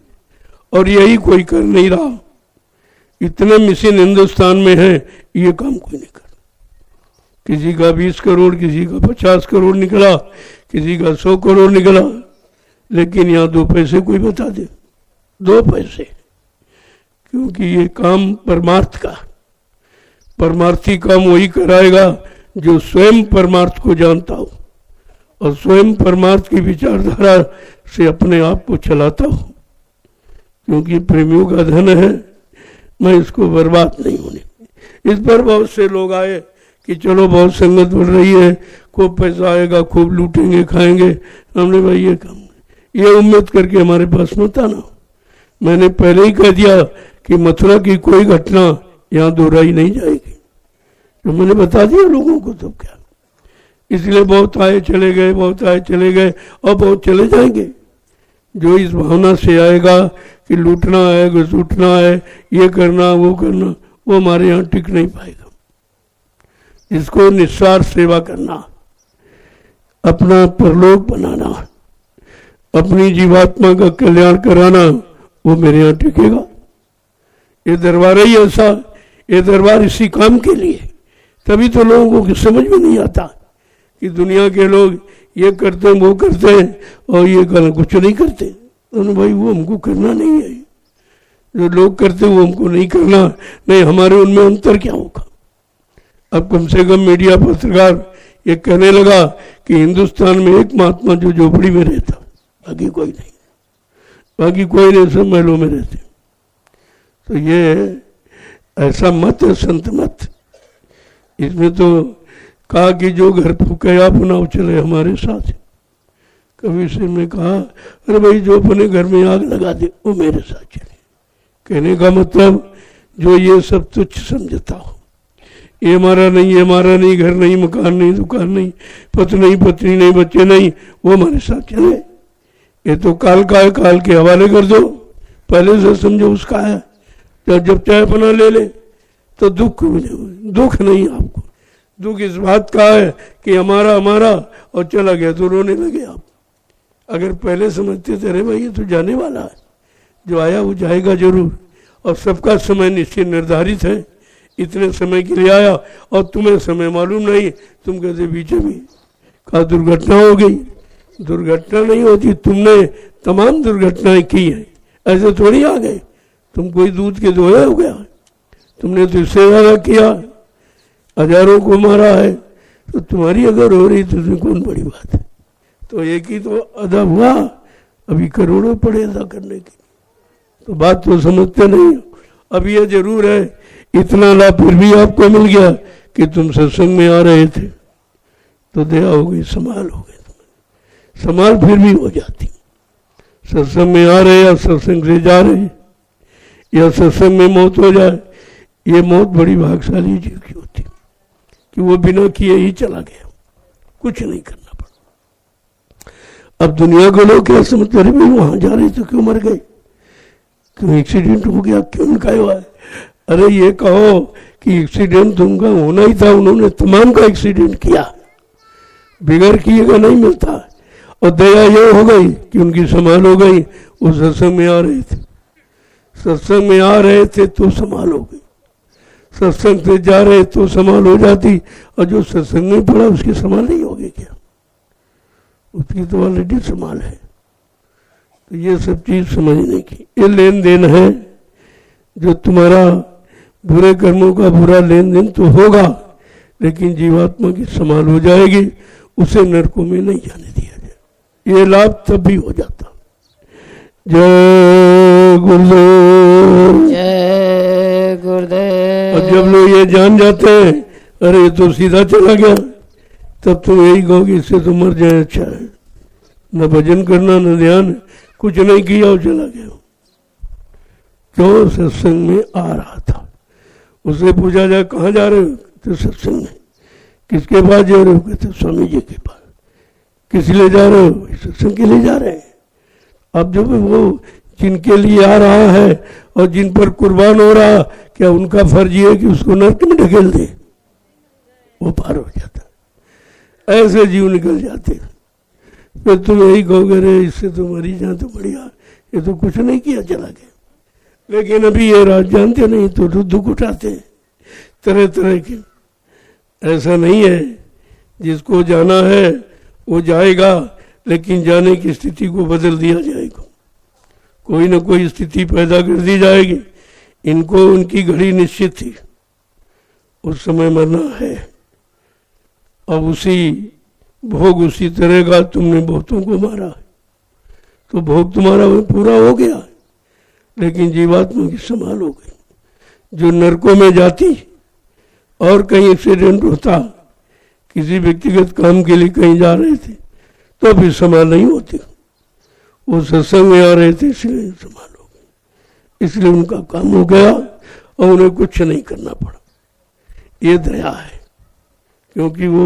और यही कोई कर नहीं रहा। इतने मिशन हिंदुस्तान में है, ये काम कोई नहीं करता। किसी का 20 करोड़, किसी का 50 करोड़ निकला, किसी का 100 करोड़ निकला, लेकिन यहाँ 2 पैसे कोई बता दे, 2 पैसे, क्योंकि ये काम परमार्थ का, परमार्थी काम वही कराएगा जो स्वयं परमार्थ को जानता हो और स्वयं परमार्थ की विचारधारा से अपने आप को चलाता हो। क्योंकि प्रेमियों का धन है, मैं इसको बर्बाद नहीं होने। इस पर बहुत से लोग आए कि चलो बहुत संगत बढ़ रही है, खूब पैसा आएगा, खूब लूटेंगे, खाएंगे। हमने भाई ये काम, ये उम्मीद करके हमारे पास मत आना। मैंने पहले ही कह दिया कि मथुरा की कोई घटना यहाँ दोहराई नहीं जाएगी, तो मैंने बता दिया लोगों को, तो क्या। इसलिए बहुत आए चले गए, बहुत आए चले गए, और बहुत चले जाएंगे। जो इस भावना से आएगा कि लूटना है, घसूटना है, ये करना, वो करना, वो हमारे यहाँ टिक नहीं पाएगा। इसको निस्वार्थ सेवा करना, अपना परलोक बनाना, अपनी जीवात्मा का कल्याण कराना, वो मेरे यहाँ टिकेगा। ये दरबार ही ऐसा, ये दरबार इसी काम के लिए। तभी तो लोगों को समझ में नहीं आता कि दुनिया के लोग ये करते हैं, वो करते हैं, और ये कुछ नहीं करते। तो भाई वो हमको करना नहीं है, जो लोग करते हैं वो हमको नहीं करना, नहीं हमारे उनमें अंतर क्या होगा। अब कम से कम मीडिया पत्रकार ये कहने लगा कि हिंदुस्तान में एक महात्मा जो झोपड़ी में रहता, बाकी कोई नहीं, बाकी कोई नहीं, सब महलों में रहते। तो ये ऐसा मत है, संत मत। इसमें तो कहा कि जो घर फूके आप ना चले हमारे साथ। कभी से ने कहा अरे भाई जो अपने घर में आग लगा दे वो मेरे साथ चले। कहने का मतलब जो ये सब तुच्छ समझता हो, ये हमारा नहीं, ये हमारा नहीं, घर नहीं, मकान नहीं, दुकान नहीं, पति नहीं, पत्नी नहीं, बच्चे नहीं, वो हमारे साथ चले। ये तो काल का है, काल के हवाले कर दो, पहले से समझो उसका है। जब चाहे अपना ले ले तो दुख नहीं आपको। दुख इस बात का है कि हमारा हमारा और चला गया तो रोने लगे आप। अगर पहले समझते थे अरे भाई ये तो जाने वाला है, जो आया वो जाएगा जरूर, और सबका समय निश्चित निर्धारित है, इतने समय के लिए आया और तुम्हें समय मालूम नहीं, तुम कहते बीच में का दुर्घटना हो गई। दुर्घटना नहीं होती, तुमने तमाम दुर्घटनाएं की है, ऐसे थोड़ी आ गए। तुम कोई दूध के दोहे हो गया, तुमने तो इससे ज्यादा किया। हजारों को मारा है, तो तुम्हारी अगर हो रही तो उसमें कौन बड़ी बात है। तो एक ही तो अदा हुआ, अभी करोड़ों पड़े अदा करने की। तो बात तो समझते नहीं। अब ये जरूर है इतना लाभ फिर भी आपको मिल गया कि तुम सत्संग में आ रहे थे, तो दया हो गई, संभाल हो गई, संभाल फिर भी हो जाती। सत्संग में आ रहे या सत्संग से जा रहे या सत्संग में मौत हो जाए, ये मौत बड़ी भाग्यशाली जीव की होती कि वो बिना किए ही चला गया, कुछ नहीं करना पड़ा। अब दुनिया के लोग क्या समझते, अरे भाई वहां जा रहे तो क्यों मर गए, क्यों एक्सीडेंट हो गया, क्यों उनका हुआ है। अरे ये कहो कि एक्सीडेंट तो उनका होना ही था, उन्होंने तमाम का एक्सीडेंट किया, बिगड़ किएगा नहीं मिलता। और दया ये हो गई कि उनकी संभाल हो गई। वो सत्संग में आ रहे थे, सत्संग में आ रहे थे तो संभाल हो गई, सत्संग से जा रहे तो संभाल हो जाती। और जो सत्संग में पड़ा उसकी संभाल नहीं होगी क्या, उसकी तो ऑलरेडी संभाल है। तो ये सब चीज समझने की, ये लेन देन है। जो तुम्हारा बुरे कर्मों का बुरा लेन देन तो होगा, लेकिन जीवात्मा की संभाल हो जाएगी, उसे नरकों में नहीं जाने दिया जाए। ये लाभ तब भी हो जाता। जय गुरुदेव, जय गुरुदेव। और जब लोग ये जान जाते हैं अरे ये तो सीधा चला गया, तब तुम यही कहोगे इससे तो मर जाए अच्छा है। न भजन करना न ध्यान, कुछ नहीं किया और चला गया। क्यों, सत्संग में आ रहा था। उससे पूछा जाए कहाँ जा रहे हो, तो सत्संग में। किसके पास जा रहे हो, कहते स्वामी जी के पास। किस लिए जा रहे हो, सत्संग के लिए जा रहे हैं। अब जब वो जिनके लिए आ रहा है और जिन पर कुर्बान हो रहा, क्या उनका फर्ज है कि उसको नरक में ढकेल दे, वो पार हो जाता। ऐसे जीव निकल जाते। फिर तुम यही कहोगे रे इससे तो मरी जाए तो बढ़िया, ये तो कुछ नहीं किया चला गया। लेकिन अभी ये राज जानते नहीं तो दुख उठाते तरह तरह के। ऐसा नहीं है, जिसको जाना है वो जाएगा, लेकिन जाने की स्थिति को बदल दिया जाएगा। कोई ना कोई स्थिति पैदा कर दी जाएगी। इनको उनकी घड़ी निश्चित थी, उस समय मरना है। अब उसी भोग उसी तरह का, तुमने बहुतों को मारा है तो भोग तुम्हारा पूरा हो गया, लेकिन जीवात्मा की संभाल हो गई। जो नरकों में जाती और कहीं एक्सीडेंट होता, किसी व्यक्तिगत काम के लिए कहीं जा रहे थे तो फिर संभाल नहीं होती। वो सत्संग में आ रहे थे इसलिए संभाल हो गई, इसलिए उनका काम हो गया और उन्हें कुछ नहीं करना पड़ा। ये दया है, क्योंकि वो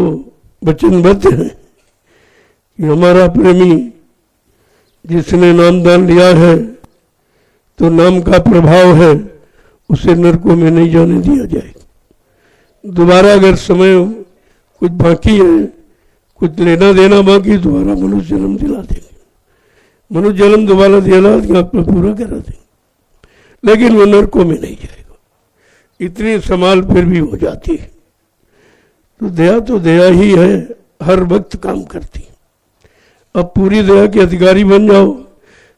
वचनबद्ध है कि हमारा प्रेमी जिसने नामदान लिया है तो नाम का प्रभाव है, उसे नरकों में नहीं जाने दिया जाएगा। दोबारा अगर समय कुछ बाकी है, कुछ लेना देना बाकी, दोबारा मनुष्य जन्म दिला देंगे। मनुष्य जन्म दोबारा दिला के आपको पूरा करा देंगे, लेकिन वो नरकों में नहीं जाएगा। इतनी संभाल फिर भी हो जाती है। तो दया ही है, हर वक्त काम करती। अब पूरी दया के अधिकारी बन जाओ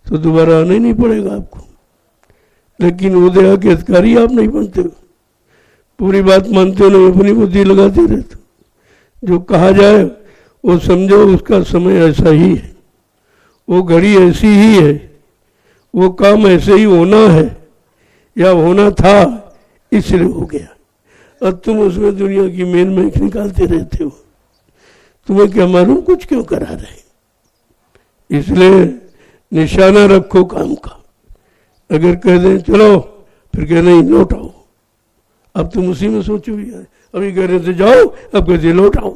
तो दोबारा आना ही नहीं पड़ेगा आपको, लेकिन वो दया के अधिकारी आप नहीं बनते हो। पूरी बात मानते हो नहीं, अपनी बुद्धि लगाते रहते हो। जो कहा जाए वो समझो, उसका समय ऐसा ही है, वो घड़ी ऐसी ही है, वो काम ऐसे ही होना है या होना था, इसलिए हो गया। और तुम उसमें दुनिया की मेन में निकालते रहते हो। तुम्हें क्या मालूम कुछ क्यों करा रहे। इसलिए निशाना रखो काम का। अगर कह दें चलो, फिर कह नहीं लौट आओ, अब तुम उसी में सोचो। अभी कह रहे थे जाओ, अब कहते लौट आओ,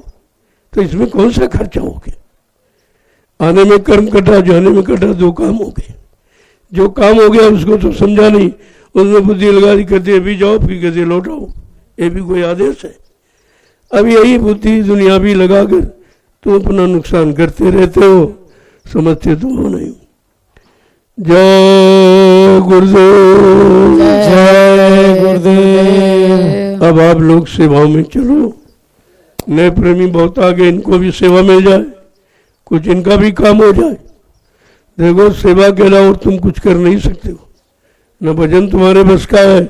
तो इसमें कौन सा खर्चा हो गया। आने में कर्म कटा, जाने में कटा, दो काम हो गए। जो काम हो गया उसको तो समझा नहीं, उसमें बुद्धि लगा दी, कहते अभी जाओ, फिर कहते लौट आओ। ये भी कोई आदेश है। अब यही बुद्धि दुनिया भी लगाकर तुम अपना नुकसान करते रहते हो, समझते तो हो नहीं। जय गुरुदेव, जय गुरुदेव। अब आप लोग सेवाओं में चलो। नए प्रेमी बहुत आगे, इनको भी सेवा मिल जाए, कुछ इनका भी काम हो जाए। देखो, सेवा के अलावा तुम कुछ कर नहीं सकते हो। न भजन तुम्हारे बस का है,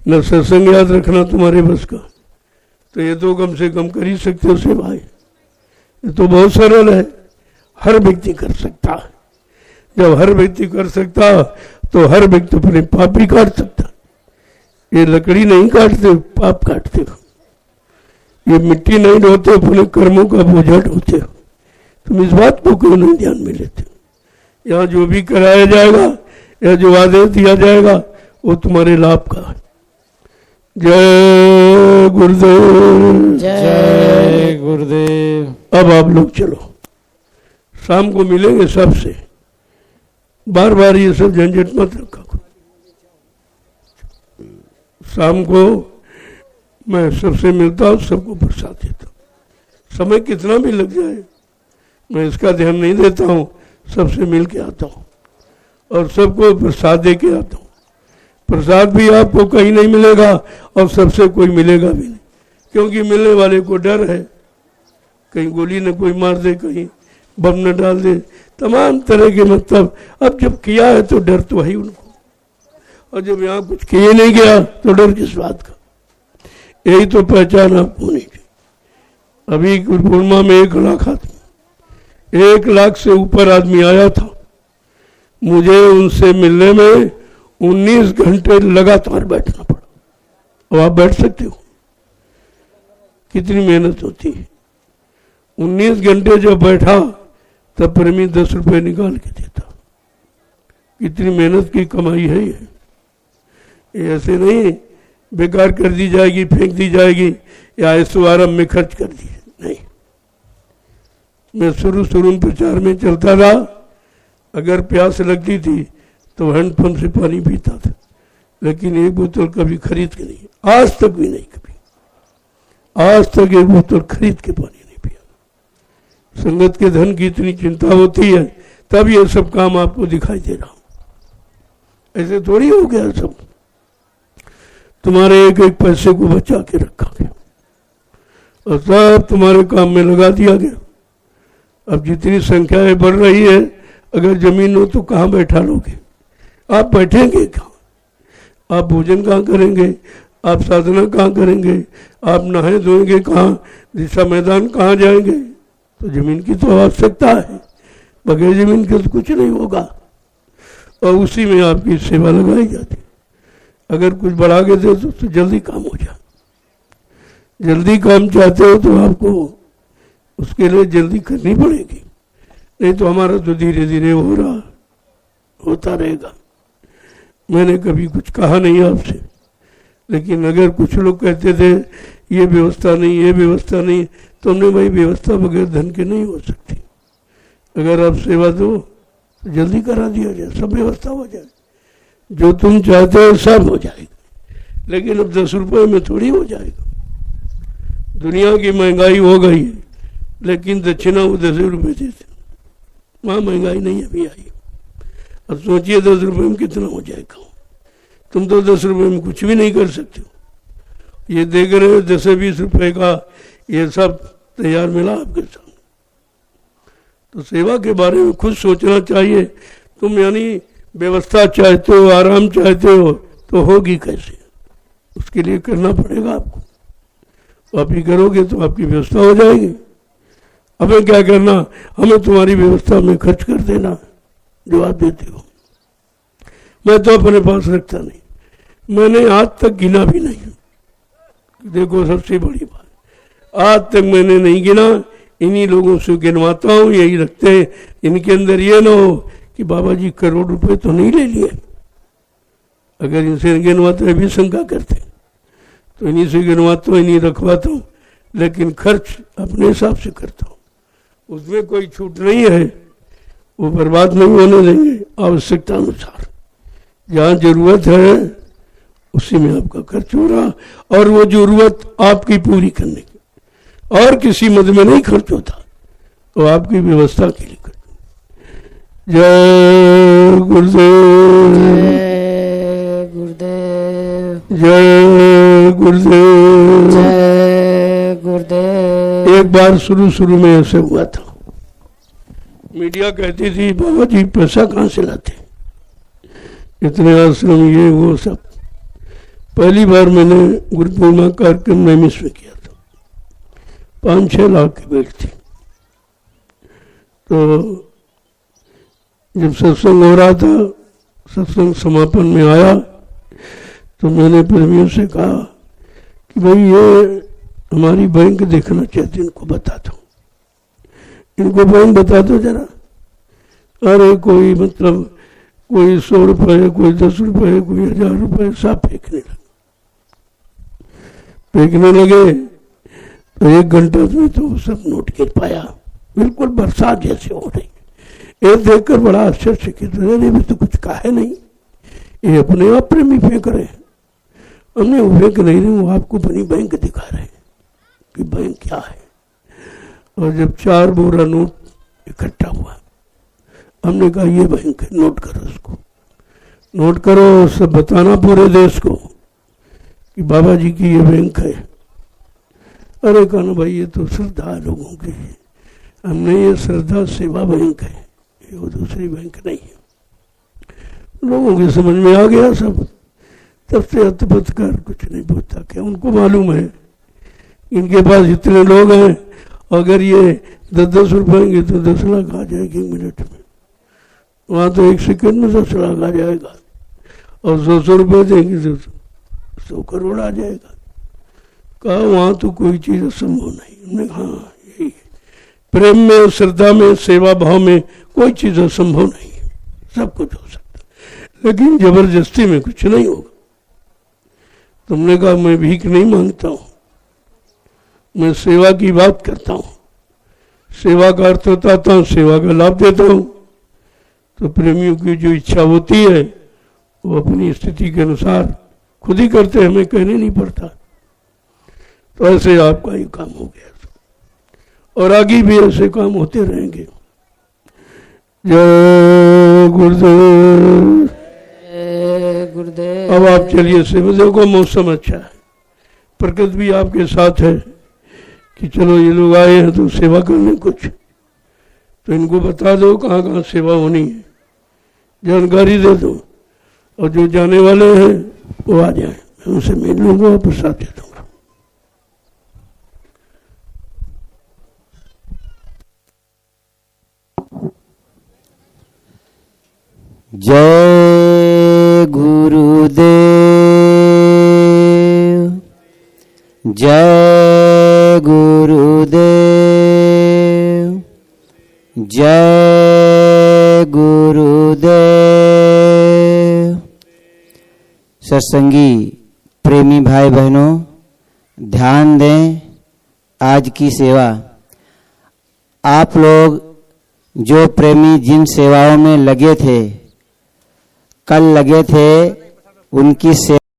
न सत्संग याद रखना तुम्हारे बस का। तो ये तो कम से कम कर ही सकते हो सेवाएं। ये तो बहुत सरल है, हर व्यक्ति कर सकता है। जब हर व्यक्ति कर सकता तो हर व्यक्ति अपने पाप भी काट सकता। ये लकड़ी नहीं काटते, पाप काटते हो। ये मिट्टी नहीं ढोते, अपने कर्मों का बोझा ढोते हो। तुम इस बात को क्यों नहीं ध्यान में लेते? यहाँ जो भी कराया जाएगा या जो आदेश दिया जाएगा वो तुम्हारे लाभ का है। जय गुरुदेव, जय गुरुदेव। अब आप लोग चलो, शाम को मिलेंगे सबसे। बार बार ये सब झंझट मत रखा करो। शाम को मैं सबसे मिलता हूँ, सबको प्रसाद देता हूँ। समय कितना भी लग जाए मैं इसका ध्यान नहीं देता हूँ। सबसे मिल के आता हूँ और सबको प्रसाद दे के आता हूँ। प्रसाद भी आपको कहीं नहीं मिलेगा और सबसे कोई मिलेगा भी नहीं, क्योंकि मिलने वाले को डर है, कहीं गोली न कोई मार दे, कहीं बम न डाल दे, तमाम तरह के मतलब। अब जब किया है तो डर तो है ही उनको, और जब यहाँ कुछ किए नहीं गया तो डर किस बात का? यही तो पहचान आपको होनी चाहिए। अभी पूर्णिमा में 1 लाख आदमी, 1 लाख से ऊपर आदमी आया था। मुझे उनसे मिलने में 19 घंटे लगातार बैठना पड़ा। अब आप बैठ सकते हो? कितनी मेहनत होती है। 19 घंटे जब बैठा तब प्रेमी 10 रुपए निकाल के देता। कितनी मेहनत की कमाई है ये ऐसे नहीं बेकार कर दी जाएगी, फेंक दी जाएगी या ऐसो आराम में खर्च कर दी नहीं। मैं शुरू में प्रचार में चलता रहा, अगर प्यास लगती थी तो हैंडपंप से पानी पीता था, लेकिन 1 बोतल कभी खरीद के नहीं, आज तक भी नहीं, कभी आज तक 1 बोतल खरीद के पानी नहीं पिया। संगत के धन की इतनी चिंता होती है, तब ये सब काम आपको दिखाई दे रहा हूं। ऐसे थोड़ी हो गया सब, तुम्हारे एक एक पैसे को बचा के रखा गया और सब तुम्हारे काम में लगा दिया गया। अब जितनी संख्याएं बढ़ रही है, अगर जमीन हो तो कहाँ बैठा लोगे? आप बैठेंगे कहाँ? आप भोजन कहाँ करेंगे? आप साधना कहाँ करेंगे? आप नहाए धोएंगे कहाँ? दिशा मैदान कहाँ जाएंगे? तो जमीन की तो आवश्यकता है, बगैर जमीन के तो कुछ नहीं होगा। और उसी में आपकी सेवा लगाई जाती। अगर कुछ बढ़ा के दे तो जल्दी काम हो जाए। जल्दी काम चाहते हो तो आपको उसके लिए जल्दी करनी पड़ेगी, नहीं तो हमारा तो धीरे धीरे होता रहेगा। मैंने कभी कुछ कहा नहीं आपसे, लेकिन अगर कुछ लोग कहते थे ये व्यवस्था नहीं, ये व्यवस्था नहीं, तो हमने भाई व्यवस्था बगैर धन के नहीं हो सकती। अगर आप सेवा दो तो जल्दी करा दिया जाए, सब व्यवस्था हो जाए। जो तुम चाहते हो सब हो जाएगा, लेकिन अब 10 रुपए में थोड़ी हो जाएगा। दुनिया की महंगाई हो गई है, लेकिन दक्षिणा वो 10 रुपये देते, वहाँ महंगाई नहीं अभी आई। अब सोचिए 10 रुपये में कितना हो जाएगा। तुम तो 10 रुपये में कुछ भी नहीं कर सकते हो। ये देख रहे हो 10-20 रुपये का ये सब तैयार मिला आपके सामने। तो सेवा के बारे में खुद सोचना चाहिए। तुम यानी व्यवस्था चाहते हो, आराम चाहते हो, तो होगी कैसे? उसके लिए करना पड़ेगा आपको। आप ही करोगे तो आपकी व्यवस्था हो जाएगी। हमें क्या करना? हमें तुम्हारी व्यवस्था में खर्च कर देना जो आप देते हो। मैं तो अपने पास रखता नहीं, मैंने आज तक गिना भी नहीं। देखो सबसे बड़ी बात, आज तक मैंने नहीं गिना। इन्हीं लोगों से गिनवाता हूँ, यही रखते हैं। इनके अंदर ये ना हो कि बाबा जी करोड़ रुपए तो नहीं ले लिए। अगर इनसे गिनवाते हैं भी शंका करते, तो इन्हीं से गिनवाता हूँ, इन्हीं रखवाता हूँ, लेकिन खर्च अपने हिसाब से करता हूँ। उसमें कोई छूट नहीं है, वो बर्बाद नहीं होने देंगे। आवश्यकता अनुसार जहाँ जरूरत है उसी में आपका खर्च हो रहा, और वो जरूरत आपकी पूरी करने की, और किसी मद में नहीं खर्च होता, तो आपकी व्यवस्था के लिए खर्च। जय गुरुदेव, जय गुरुदेव, जय गुरुदेव, जय गुरुदेव। एक बार शुरू में ऐसे हुआ था, मीडिया कहती थी बाबा जी पैसा कहाँ से लाते, इतने आश्रम ये वो सब। पहली बार मैंने गुरु पूर्णिमा कार्यक्रम में मिस में किया था, 5-6 लाख की भीड़ थी। तो जब सत्संग हो रहा था, सत्संग समापन में आया, तो मैंने प्रेमियों से कहा कि भाई ये हमारी बैंक देखना चाहती, इनको बता दो, इनको बैंक बता दो जरा। अरे कोई मतलब कोई 100 रुपये, कोई 10 रुपये, कोई 1000 रुपये सब फेंकने लगे। तो 1 घंटा में तो सब नोट गिर पाया, बिल्कुल बरसात जैसे हो रही। ये देखकर बड़ा आश्चर्यचकित रहे, भी तो कुछ कहा है नहीं, ये अपने आप प्रेमी फेंक रहे हैं। हमने वो फेंक नहीं रहे, वो आपको अपनी बैंक दिखा रहे हैं कि बैंक क्या है। और जब 4 बोरा नोट इकट्ठा हुआ, हमने कहा ये बैंक है, नोट करो उसको, नोट करो, सब बताना पूरे देश को कि बाबा जी की ये बैंक है। अरे कहना भाई ये तो श्रद्धा लोगों की है, हमने ये श्रद्धा सेवा बैंक है, ये वो दूसरी बैंक नहीं है। लोगों की समझ में आ गया सब। तब से अतपथ कर कुछ नहीं पूछता, क्या उनको मालूम है इनके पास इतने लोग हैं, अगर ये 10-10 रुपये तो 10 लाख आ जाएगी मिनट में। वहाँ तो 1 सेकंड में 10 लाख आ जाएगा, और 100 रुपये देंगे तो 100 करोड़ आ जाएगा। कहा वहाँ तो कोई चीज़ असंभव नहीं। हमने कहा हाँ यही है, प्रेम में, श्रद्धा में, सेवा भाव में कोई चीज़ असंभव नहीं है, सब कुछ हो सकता है, लेकिन जबरदस्ती में कुछ नहीं होगा। तुमने कहा मैं भीख नहीं मांगता हूँ, मैं सेवा की बात करता हूँ, सेवा का अर्थ बताता हूँ, सेवा का लाभ देता हूँ। तो प्रेमियों की जो इच्छा होती है वो अपनी स्थिति के अनुसार खुद ही करते, हमें कहने नहीं पड़ता। तो ऐसे आपका ये काम हो गया, और आगे भी ऐसे काम होते रहेंगे। जय गुरुदेव। गुरुदेव। अब आप चलिए सेवा। देखो मौसम अच्छा है, प्रकृति भी आपके साथ है कि चलो ये लोग आए हैं तो सेवा करने कुछ, तो इनको बता दो कहाँ कहाँ सेवा होनी है, जानकारी दे दो, और जो जाने वाले हैं वो आ जाए, मैं उनसे मिल लूंगा और प्रसाद दे दूंगा। जय गुरुदेव, जय गुरुदेव, जय गुरुदेव। सत्संगी प्रेमी भाई बहनों, ध्यान दें आज की सेवा। आप लोग जो प्रेमी जिन सेवाओं में लगे थे, कल लगे थे, उनकी सेवा